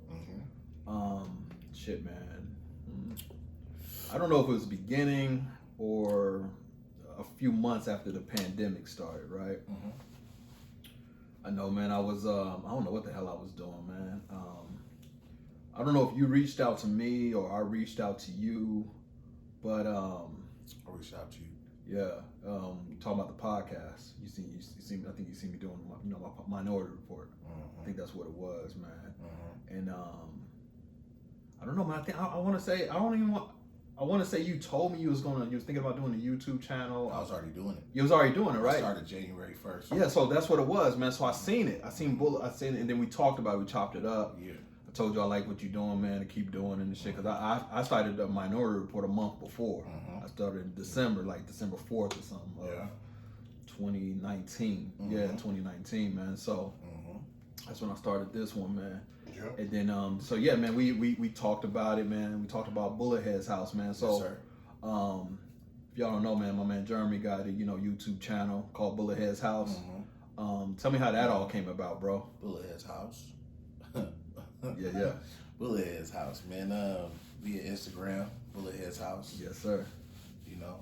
shit, man. I don't know if it was the beginning or a few months after the pandemic started, right? I know, man. I was, I don't know what the hell I was doing, man. I don't know if you reached out to me or I reached out to you, but I reached out to you. Yeah, talking about the podcast. You see, I think you see me doing, my Minority Report. I think that's what it was, man. And I don't know, man. I want to say you told me you was thinking about doing a YouTube channel. I was already doing it. You was already doing it, right? I started January 1st. Yeah, so that's what it was, man. So I seen it. I seen it, and then we talked about it. We chopped it up. Yeah. I told you I like what you're doing, man, to keep doing and shit. Because I started the Minority Report a month before. I started in December, like December 4th or something. 2019. Yeah, 2019, man. So that's when I started this one, man. Yeah. And then, so yeah, man, we talked about it, man. We talked about Bullethead's house, man. So, yes, sir. If y'all don't know, man, my man Jeremy got a YouTube channel called Bullethead's house. Tell me how that all came about, bro. Bullethead's house. Yeah. Bullethead's house, man. Via Instagram, Bullethead's house. Yes, sir. You know,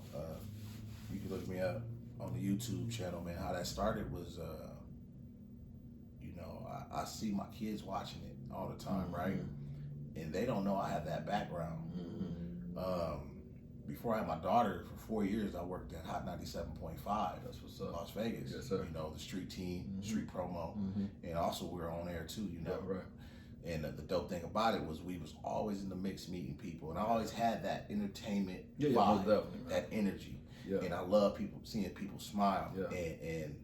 you can look me up on the YouTube channel, man. How that started was, I see my kids watching it all the time, right? And they don't know I have that background. Before I had my daughter, for 4 years, I worked at Hot 97.5. That's what's up. Las Vegas. Yes, sir. You know, the street team, street promo. And also we were on air too, you know. Yeah, right. And the dope thing about it was we was always in the mix meeting people. And I always had that entertainment vibe, that energy. Yeah. And I love seeing people smile and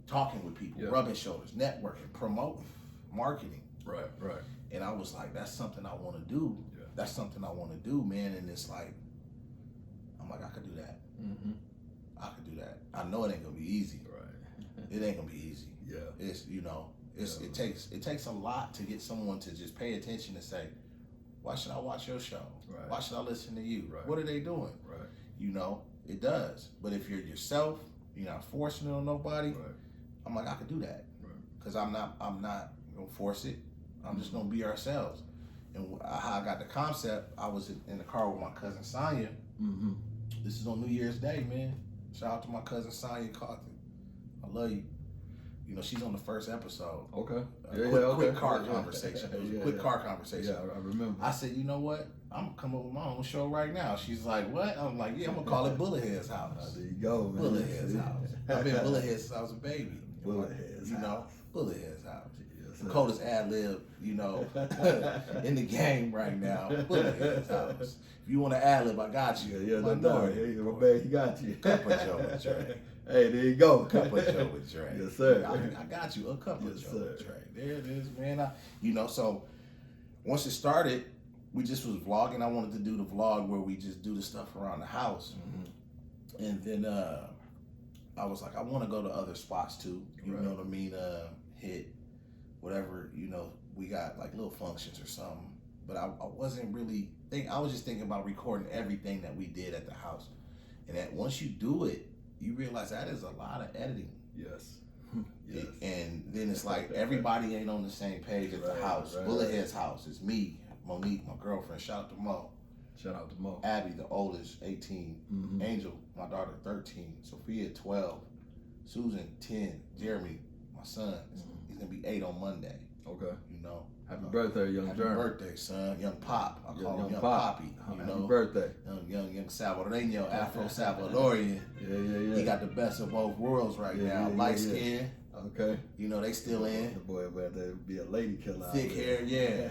talking with people, rubbing shoulders, networking, promoting, marketing. Right. And I was like, that's something I want to do. Yeah. That's something I want to do, man. And it's like, I'm like, I could do that. I could do that. I know it ain't gonna be easy. Right. It ain't gonna be easy. Yeah. It's it takes a lot to get someone to just pay attention and say, why should I watch your show? Right. Why should I listen to you? Right. What are they doing? Right. You know, It does. But if you're yourself, you're not forcing it on nobody. Right. I'm like, I could do that. Right. Because I'm not gonna force it. I'm just gonna be ourselves. And how I got the concept, I was in the car with my cousin Sonya. Mm-hmm. This is on New Year's Day, man. Shout out to my cousin Sonya Carter. I love you. You know, she's on the first episode. Okay. Quick car conversation. It was a quick car conversation. Yeah, I remember. I said, you know what? I'm gonna come up with my own show right now. She's like, what? I'm like, yeah, I'm gonna call it Bullethead's house. There you go, man. Bullethead's house. I've been Bullethead since I was a baby. Bullethead's house. Bullethead's house. Yes, The coldest ad lib, in the game right now. Bullethead's house. If you want to ad lib, I got you. Yeah, my Hey, my man, he got you. Cup of Joe with Dre. Hey, there you go. Cup of Joe with Dre. Yes, sir. I got you. A cup of Joe sir. with Dre. There it is, man. So once it started, we just was vlogging. I wanted to do the vlog where we just do the stuff around the house. Mm-hmm. And then I was like, I want to go to other spots too. You know what I mean? Hit whatever, we got like little functions or something. But I wasn't really I was just thinking about recording everything that we did at the house. And that once you do it, you realize that is a lot of editing. Yes. And then it's like everybody ain't on the same page at the house. Bullethead's house. It's me, Monique, my girlfriend. Shout out to Mo. Shout out to Mo. Abby, the oldest, 18. Mm-hmm. Angel, my daughter, 13. Sophia, 12. Susan, 10. Jeremy, my son, he's going to be 8 on Monday. Okay. Happy birthday, young Happy birthday, son. Young Pop. I call him Young Poppy. Happy birthday. Young Salvadorian, Afro Salvadorian. Yeah. He got the best of both worlds right now. Light skin. Okay. They still in. The boy better be a lady killer. Thick hair, yeah.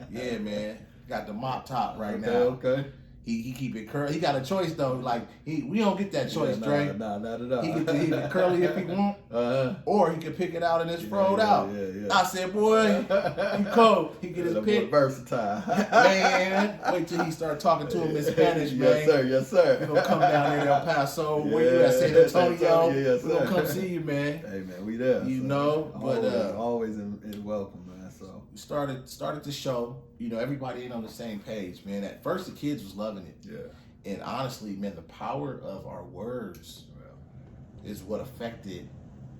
Yeah, man. Got the mop top right now. Okay. He keep it curly. He got a choice though. Like we don't get that choice, Dre. Nah, not at all. He can keep it curly if he want, or he can pick it out and it's froed out. Yeah. I said, boy, you cold. He get his pick. Versatile. Man, wait till he start talking to him in Spanish, man. Yes, sir. We're gonna come down there in El Paso. Where you at, San Antonio? Yes, we're gonna come see you, man. Hey, man, we there. But always in welcome, man. So we started the show. Everybody ain't on the same page, man. At first, the kids was loving it. Yeah. And honestly, man, the power of our words is what affected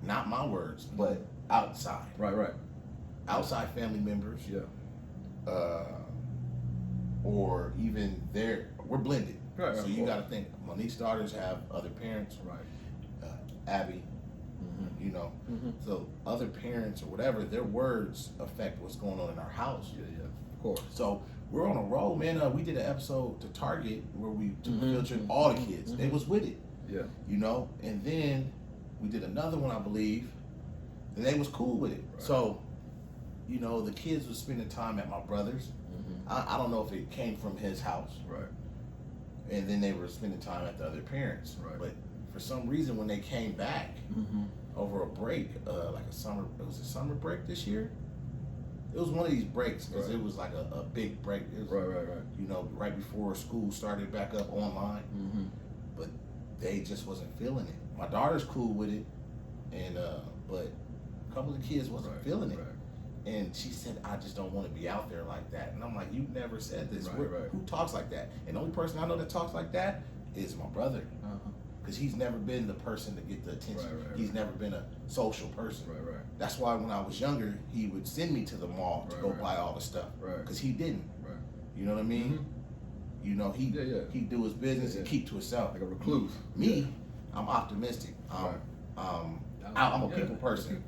not my words, but outside. Right. Outside family members. Yeah. Or even we're blended. Right. So you got to think, Monique's daughters have other parents. Right. Abby. So other parents or whatever, their words affect what's going on in our house. Yeah, of course. So we're on a roll, man. We did an episode to Target where we took a field trip, all the kids. They was with it. Yeah. And then we did another one, I believe, and they was cool with it. Right. So, the kids was spending time at my brother's. I don't know if it came from his house. Right. And then they were spending time at the other parents. Right. But for some reason, when they came back, over a break, like a summer summer break this year. It was one of these breaks because it was like a big break. It was, right. Right before school started back up online. But they just wasn't feeling it. My daughter's cool with it, and but a couple of the kids wasn't feeling it. And she said, I just don't want to be out there like that. And I'm like, you never said this. Who talks like that? And the only person I know that talks like that is my brother. Because he's never been the person to get the attention. He's never been a social person. Right. That's why when I was younger, he would send me to the mall to go buy all the stuff. Because he didn't. Right. You know what I mean? He'd do his business and keep to himself. Like a recluse. Me, I'm optimistic. I'm a people person.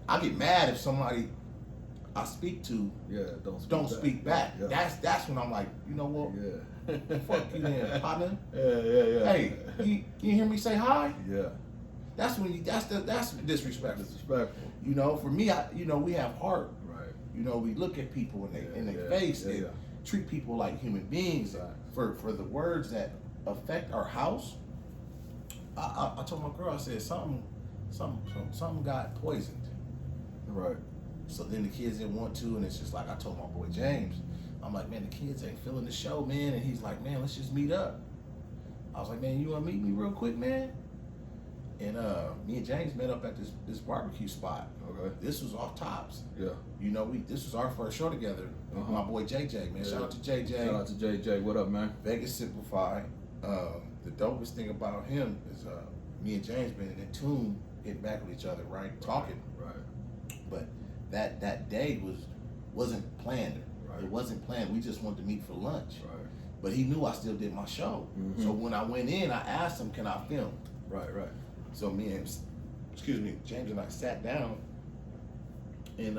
I get mad if somebody I speak to don't speak back. Yeah. That's when I'm like, you know what? Fuck you then, partner. Yeah. Hey, you hear me say hi? Yeah. That's when that's disrespectful. Disrespectful. For me, we have heart. Right. We look at people in their face and treat people like human beings. For the words that affect our house, I told my girl, I said something got poisoned. Right. So then the kids didn't want to, and it's just like I told my boy James, I'm like, man, the kids ain't feeling the show, man. And he's like, man, let's just meet up. I was like, man, you want to meet me real quick, man? And me and James met up at this barbecue spot. Okay. This was off tops. Yeah. This was our first show together. My boy JJ, man. Shout out to JJ. Shout out to JJ. What up, man? Vegas Simplified. the dopest thing about him is me and James been in tune, getting back with each other, right? Talking. Right. But that day wasn't planned. Right. It wasn't planned. We just wanted to meet for lunch. Right. But he knew I still did my show. Mm-hmm. So when I went in, I asked him, can I film? Right. So James and I sat down and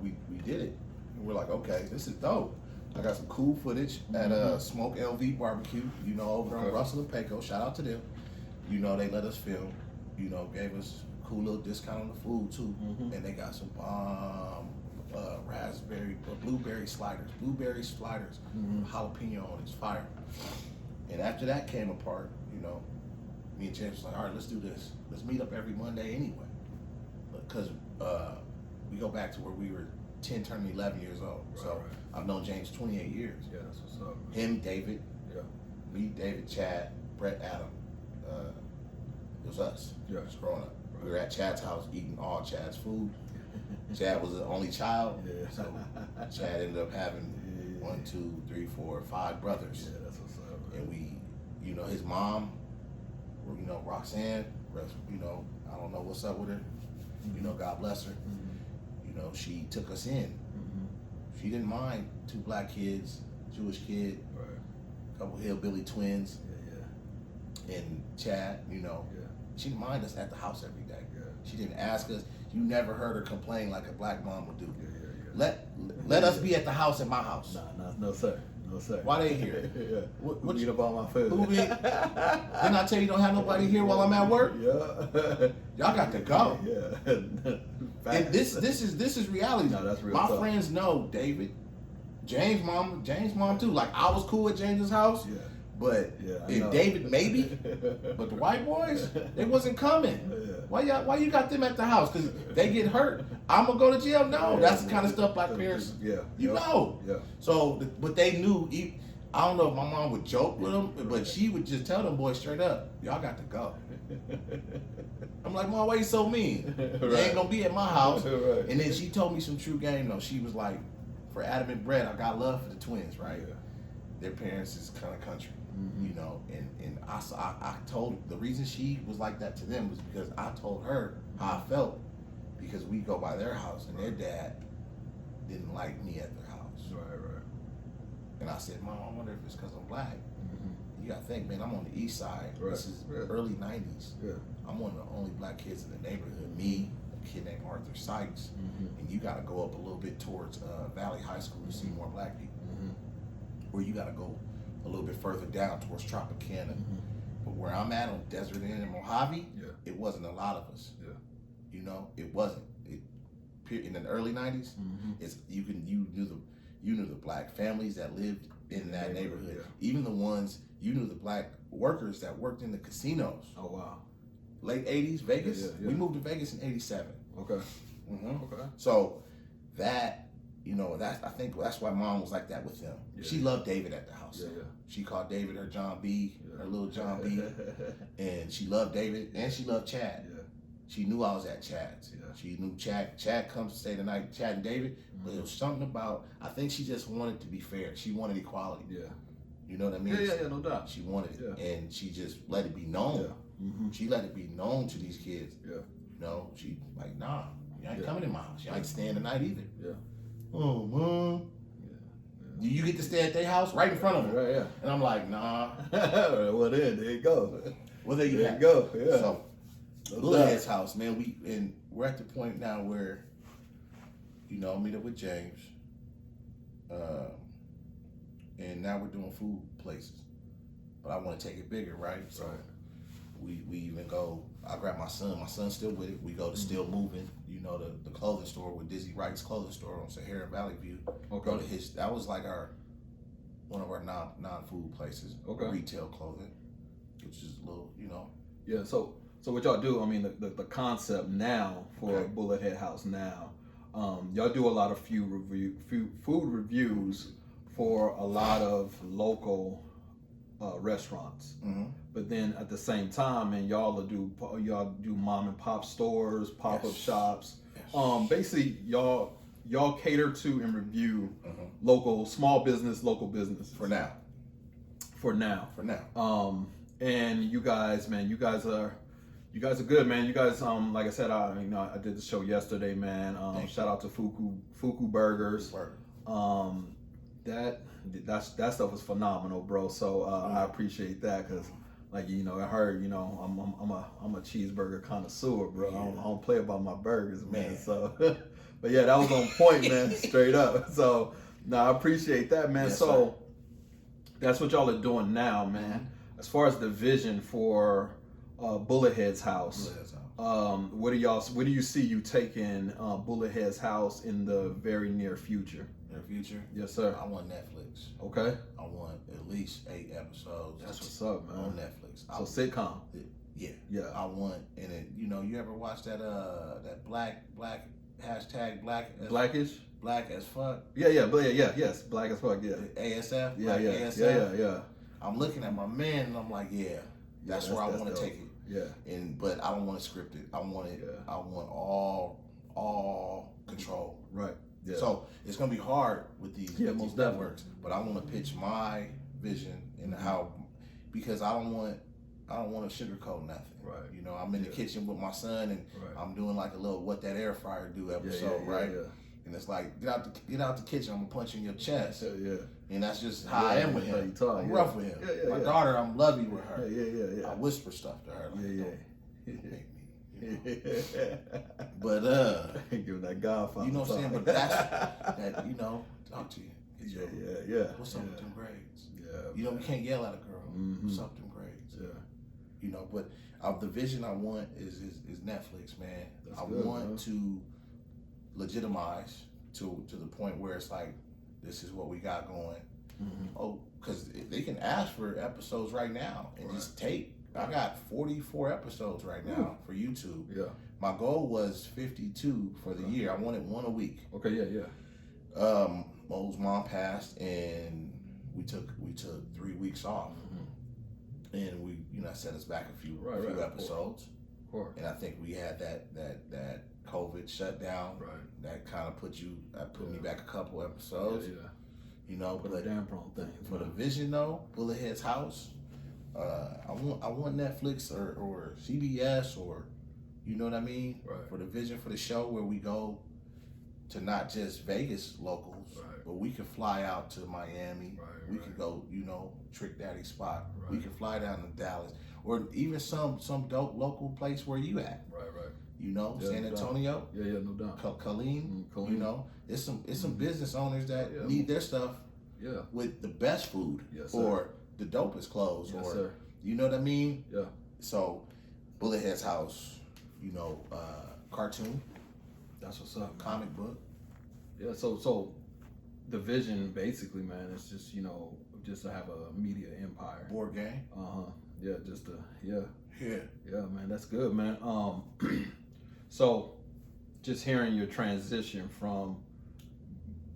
we did it. And we're like, okay, this is dope. I got some cool footage at Smoke LV Barbecue, you know, over on Russell and Pecos. Shout out to them. You know, they let us film, you know, gave us a cool little discount on the food too. Mm-hmm. And they got some blueberry sliders, mm-hmm. Jalapeno on it's fire. And after that came apart, you know, me and James was like, all right, let's do this. Let's meet up every Monday anyway. Because we go back to where we were 10, turning 11 years old. Right, so I've known James 28 years. Yeah, that's what's up. Man. Him, David, me, David, Chad, Brett, Adam. It was us. Yeah. Just growing up. Right. We were at Chad's house eating all Chad's food. Chad was the only child. Yeah. So Chad ended up having 1, 2, 3, 4, 5 brothers. Yeah, that's what's up. Man. And we, you know, his mom, you know, Roxanne, you know, I don't know what's up with her. Mm-hmm. You know, God bless her. Mm-hmm. You know, she took us in. Mm-hmm. She didn't mind 2 black kids, Jewish kid, a couple hillbilly twins, and Chad, you know. Yeah. She didn't mind us at the house every day. Yeah. She didn't ask us. You never heard her complain like a black mom would do. Let us be at the house at my house. No sir. No sir. Why they here? What eat up all my food? Didn't I tell you don't have nobody here while I'm at work? Yeah. Y'all got to go. Yeah. And this is reality. No, that's real. My friends know David, James' mom too. Like I was cool at James's house. Yeah. But and David maybe, but the white boys, they wasn't coming. Yeah. Why you got them at the house? Because they get hurt. I'm gonna go to jail. No, that's the kind of stuff black parents, you know. Yeah. So, but they knew. I don't know if my mom would joke with them, but she would just tell them boys straight up, y'all got to go. I'm like, Mom, why you so mean? They ain't gonna be at my house. And then she told me some true game though. She was like, for Adam and Brett, I got love for the twins, right? Yeah. Their parents is kind of country. Mm-hmm. You know, and I told, the reason she was like that to them was because I told her how I felt, because we go by their house and their dad didn't like me at their house. Right. And I said, Mom, I wonder if it's because I'm black. Mm-hmm. You gotta think, man, I'm on the east side. Right. This is early 90s. Yeah. I'm one of the only black kids in the neighborhood. Me, a kid named Arthur Sykes, and you gotta go up a little bit towards Valley High School to see more black people. Or you gotta go a little bit further down towards Tropicana. But where I'm at on Desert Inn in Mojave, it wasn't a lot of us. Yeah. You know, it wasn't. In the early 90s, you knew the black families that lived in that neighborhood. Yeah. Even the ones, you knew the black workers that worked in the casinos. Oh wow. Late 80s, Vegas. Yeah. We moved to Vegas in 87. Okay. Okay. So that, you know, I think that's why Mom was like that with them. Yeah. She loved David at the house. Yeah. She called David her John B, her little John B. And she loved David, and she loved Chad. Yeah. She knew I was at Chad's. Yeah. She knew Chad comes to stay the night, Chad and David. But it was something about, I think she just wanted to be fair. She wanted equality. Yeah. You know what I mean? Yeah, no doubt. She wanted it. Yeah. And she just let it be known. Yeah. She let it be known to these kids. Yeah. You know, she like, nah, you ain't coming in my house. You ain't staying the night either. Yeah. Oh, Mom. Yeah. You get to stay at their house right in front of them. Right, yeah. And I'm like, nah. Well, then, there you go. Well, there you go. Yeah. So, Bullethead's house, man. We're at the point now where, you know, meet up with James, and now we're doing food places. But I want to take it bigger, right? So we even go. I grab my son. My son's still with it. We go to Still Moving, you know, the clothing store with Dizzy Wright's clothing store on Sahara Valley View. Okay. Go to his. That was like one of our non-food places. Okay. Retail clothing, which is a little, you know. Yeah. So what y'all do? I mean, the concept now for Bullethead House now, y'all do a lot of food reviews for a lot of local restaurants. Mm-hmm. But then at the same time, and y'all do mom and pop stores, pop-up shops. Yes. Basically, y'all cater to and review local business. For For now. For now. And you guys, man, you guys are good, man. You guys, like I said, I did the show yesterday, man. Shout out to Fuku Burgers. That stuff was phenomenal, bro. So I appreciate that because, like, I heard, I'm a cheeseburger connoisseur, bro. I don't play about my burgers, man. So, but yeah, that was on point, man. Straight up. So, I appreciate that, man. Yes, so sir. That's what y'all are doing now, man. As far as the vision for Bullethead's house, where do you see you taking Bullethead's house in the very near future? Near future? Yes, sir. I want Netflix. Okay. I want at least 8 episode. That's what's up, man. On Netflix. So sitcom. Yeah. Yeah. I want, and it, you ever watch that that black hashtag blackish? Black as fuck. Yeah, yes, black as fuck, yeah. ASF. Yeah, ASF. Yeah. I'm looking at my man and I'm like, that's where I want to take it. Yeah. But I don't want it scripted. I want it. I want all control. Right. Yeah. So it's gonna be hard with these networks, but I want to pitch my vision and how, because I don't want to sugarcoat nothing. Right. I'm in the kitchen with my son and I'm doing like a little What That Air Fryer Do episode, right? Yeah. And it's like, get out the kitchen, I'm gonna punch you in your chest. Yeah. And that's just how I am with him. I'm rough with him. My daughter, I'm lovey with her. Yeah. I whisper stuff to her. Like, Don't make me. But give that Godfather. You know what I'm saying? But that's that. Talk to you. Yeah. What's up with them grades? Yeah. We can't yell at a girl. Mm-hmm. What's up with them grades? Yeah. But the vision I want is Netflix, man. That's I good, want man. to legitimize to the point where it's like, this is what we got going. Mm-hmm. Oh, because they can ask for episodes right now and just tape. I got 44 episodes right now for YouTube. Yeah. My goal was 52 for the year. I wanted one a week. Okay. Yeah. Mo's mom passed, and we took 3 weeks off, and we set us back a few episodes. Of course. And I think we had that COVID shutdown. Right. That kind of put me back a couple episodes. Yeah. Put a damper on things. For the vision though, Bullethead's house. I want Netflix or CBS or, you know what I mean? Right. For the vision for the show where we go to not just Vegas locals, but we can fly out to Miami. We can go, Trick Daddy spot. We can fly down to Dallas or even some dope local place where you at. Right. San Antonio. Yeah, no doubt. Colleen. It's some business owners that need their stuff. Yeah. With the best food. Yes, sir. Or the dopest clothes. Yes, or sir. You know what I mean? Yeah. So, Bullethead's house. Cartoon. That's what's up. Comic book. Yeah. So, the vision basically, man, is just just to have a media empire. Board game. Yeah. Yeah, man. That's good, man. So, just hearing your transition from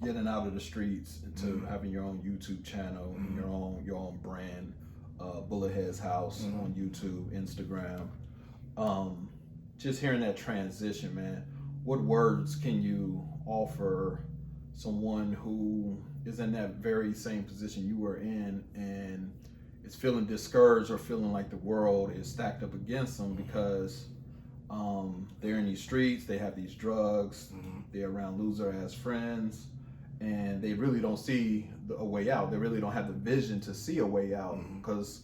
getting out of the streets into having your own YouTube channel and your own brand, Bullethead's house on YouTube, Instagram. Just hearing that transition, man. What words can you offer someone who is in that very same position you were in and is feeling discouraged or feeling like the world is stacked up against them because they're in these streets, they have these drugs, they're around loser ass friends, and they really don't see a way out. They really don't have the vision to see a way out because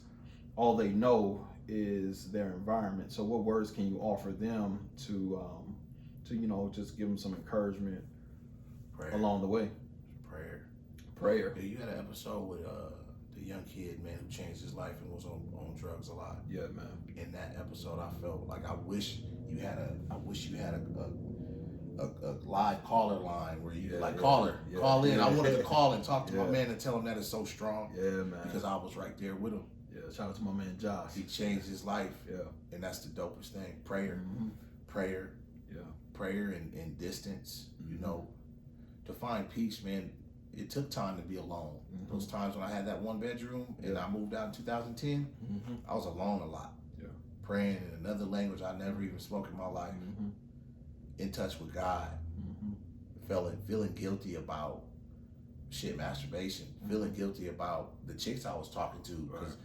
all they know is their environment. So what words can you offer them to just give them some encouragement along the way? Prayer. Yeah, you had an episode with the young kid, man, who changed his life and was on drugs a lot. Yeah, man. In that episode, I felt like I wish you had a live caller line where you call in. I wanted to call and talk to my man and tell him that is so strong. Yeah, man. Because I was right there with him. Yeah, shout out to my man Josh. He changed his life. Yeah. And that's the dopest thing. Prayer. Yeah. Prayer and distance, to find peace, man. It took time to be alone. Those times when I had that one bedroom and I moved out in 2010, I was alone a lot. Yeah. Praying in another language I never even spoke in my life. In touch with God. Feeling guilty about masturbation, feeling guilty about the chicks I was talking to, because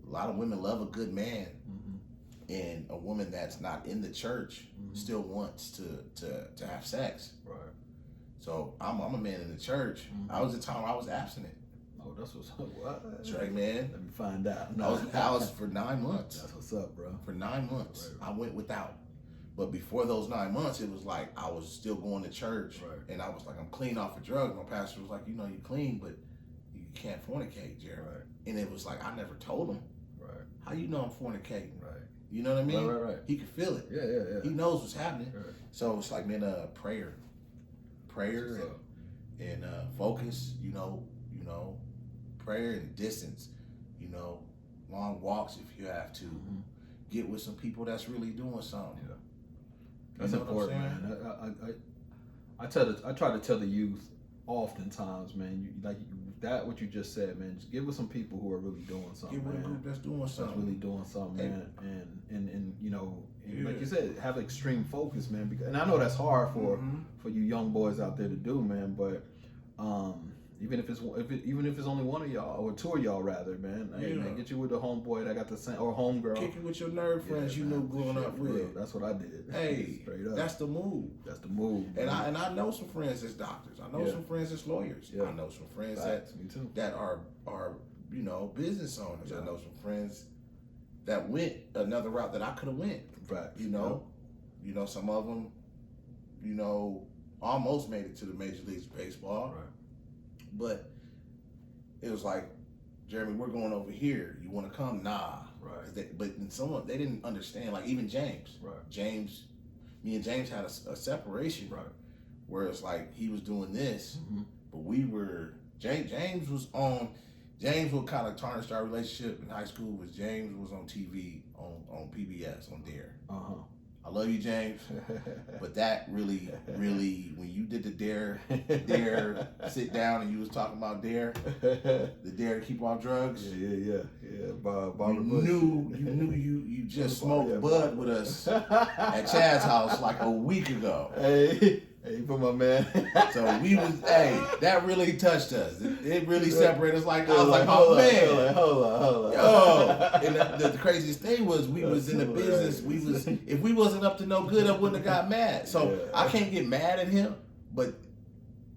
a lot of women love a good man, and a woman that's not in the church still wants to have sex. Right. So I'm a man in the church. I was the time I was abstinent. Oh, that's what's up. What? That's right, man. Let me find out. I was for 9 months. That's what's up, bro. For 9 months, Right. I went without. But before those 9 months, it was like I was still going to church, and I was like, I'm clean off of drugs. My pastor was like, you clean, but you can't fornicate, Jerry. Right. And it was like I never told him. Right. How you know I'm fornicating? Right. You know what I mean? Right. He can feel it. Yeah. He knows what's happening. Right. So it's like, man, prayer, and focus. Prayer and distance. Long walks if you have to. Get with some people that's really doing something. Yeah. That's important, man. I try to tell the youth oftentimes, man. What you just said, man. Just get with some people who are really doing something. Get with a group that's doing something. That's really doing something, man. And like you said, have extreme focus, man. And I know that's hard for you young boys out there to do, man. But even if it's only one of y'all or two of y'all, rather, man. Hey, man, get you with the homeboy that got the same or homegirl. Kick it with your nerd friends you knew growing up with. Real. That's what I did. Hey, straight up. That's the move. That's the move. And I know some friends as doctors. I know some friends as lawyers. Yeah. I know some friends Me too. that are business owners. Yeah. I know some friends that went another route that I could have went. Facts. Some of them, almost made it to the Major Leagues Baseball. Right. But it was like, Jeremy, we're going over here. You want to come? Nah. Right. But they didn't understand. Like even James. Right. Me and James had a separation. Right. Where it's like he was doing this, but we were. James would kind of tarnish our relationship in high school. Was James was on TV on PBS on Dare. I love you, James, but that really, when you did the Dare sit down and you was talking about Dare, the Dare to keep off drugs. Yeah. You knew you just smoked bud with us at Chad's house like a week ago. Hey, put my man. So that really touched us. It really separated us. Like I was like, oh man, hold on. Yo, and the craziest thing was we was in the business. If we wasn't up to no good, I wouldn't have got mad. So I can't get mad at him, but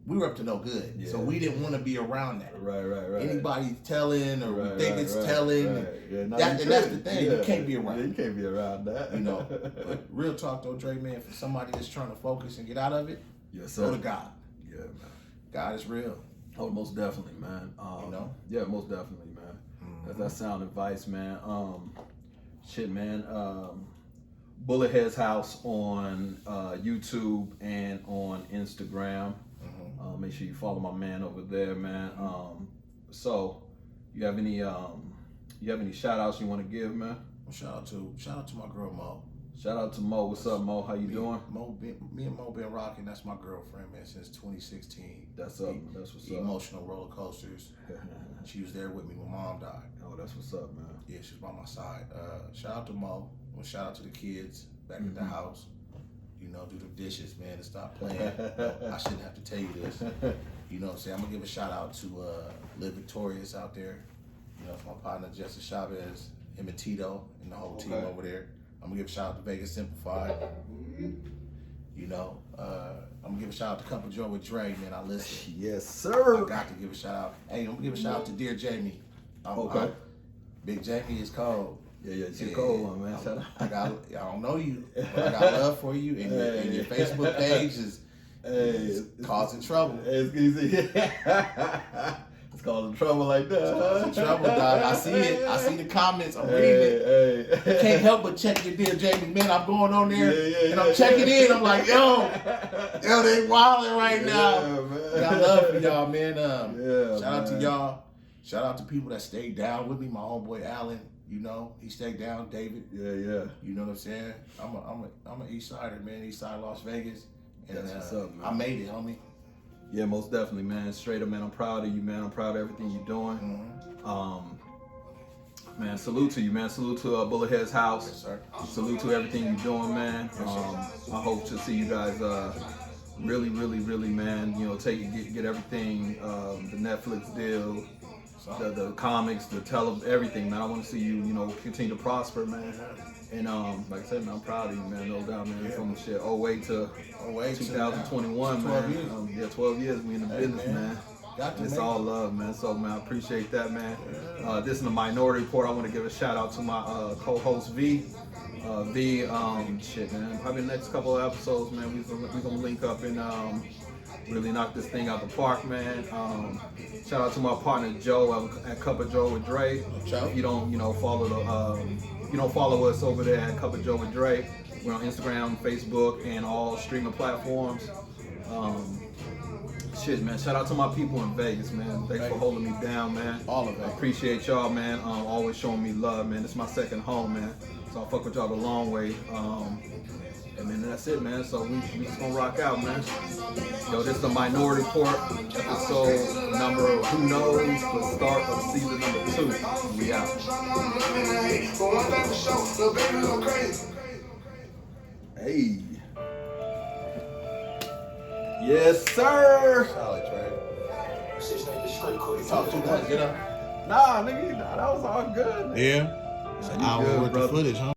we were up to no good. Yeah. So we didn't want to be around that. Right. Anybody telling or we think it's telling. Right. Yeah, and that's the thing. You can't be around. Yeah, you can't be around that. But real talk though, Dre, man, for somebody that's trying to focus and get out of it, go to God. Yeah, man. God is real. Oh, most definitely, man. Yeah, most definitely, man. That's sound advice, man. Bullethead's house on YouTube and on Instagram. Make sure you follow my man over there, man. So you have any shout outs you want to give, man? Shout out to my girl Mo. Shout out to Mo. What's up, Mo? How you doing? Me and Mo been rocking. That's my girlfriend, man, since 2016. That's up. That's what's up. Emotional roller coasters. She was there with me when Mom died. Oh, that's what's up, man. Yeah, she's by my side. Shout out to Mo. Shout out to the kids back at the house. Do the dishes, man, and stop playing. I shouldn't have to tell you this. You know what I'm saying? I'm going to give a shout out to Live Victorious out there. To my partner, Justice Chavez, him and Tito, and the whole team over there. I'm going to give a shout out to Vegas Simplified. I'm going to give a shout out to Cup of Joe with Dre, man. I listen. Yes, sir. I got to give a shout out. Hey, I'm going to give a shout out to Dear Jamie. Big Jamie is cold. Yeah, she's a cold one, man. I don't know you, but I got love for you, and your Facebook page is causing trouble. It's causing trouble like that. Causing trouble, dog. I see it. I see the comments. I'm reading it. Can't help but check your Dear Jamie, man. I'm going on there and I'm checking in. I'm like, yo, they wilding right now. Man. Got love for y'all, man. Shout out to y'all. Shout out to people that stayed down with me. My homeboy Alan. He stayed down. David. Yeah. You know what I'm saying? I'm an East Sider, man. East Side Las Vegas. And that's what's up, man. I made it, homie. Yeah, most definitely, man. Straight up, man. I'm proud of you, man. I'm proud of everything you're doing. Man, salute to you, man. Salute to Bullethead's house. Yes, sir. Salute to everything you're doing, man. I hope to see you guys really, man, you know, get everything, the Netflix deal, the comics, the everything, man. I want to see you, you know, continue to prosper, man. And like I said, man, I'm proud of you, man, no doubt, man. From shit 08 to 2021, man. 12 years we in the business, man. It's all love, man. So, man, I appreciate that, man. This is the Minority Report. I want to give a shout out to my co-host V. Shit, man. Probably the next couple of episodes, man, we gonna link up and really knock this thing out the park, man. Shout out to my partner Joe at Cup of Joe with Dre. If you don't, you know, follow us over there at Cup of Joe with Dre. We're on Instagram, Facebook, and all streaming platforms. Shit, man. Shout out to my people in Vegas, man. Thanks for holding me down, man. All of it. I appreciate y'all, man. Always showing me love, man. This is my second home, man. So I'll fuck with y'all the long way. And then that's it, man. So we just gonna rock out, man. Yo, this is the Minority Report, episode number who knows, the start of season number 2. We out. Hey. Yes, sir. Solid, Trey. Talk too much, get up. Nah, nigga, that was all good. Man. Yeah. It's an hour worth of footage, huh?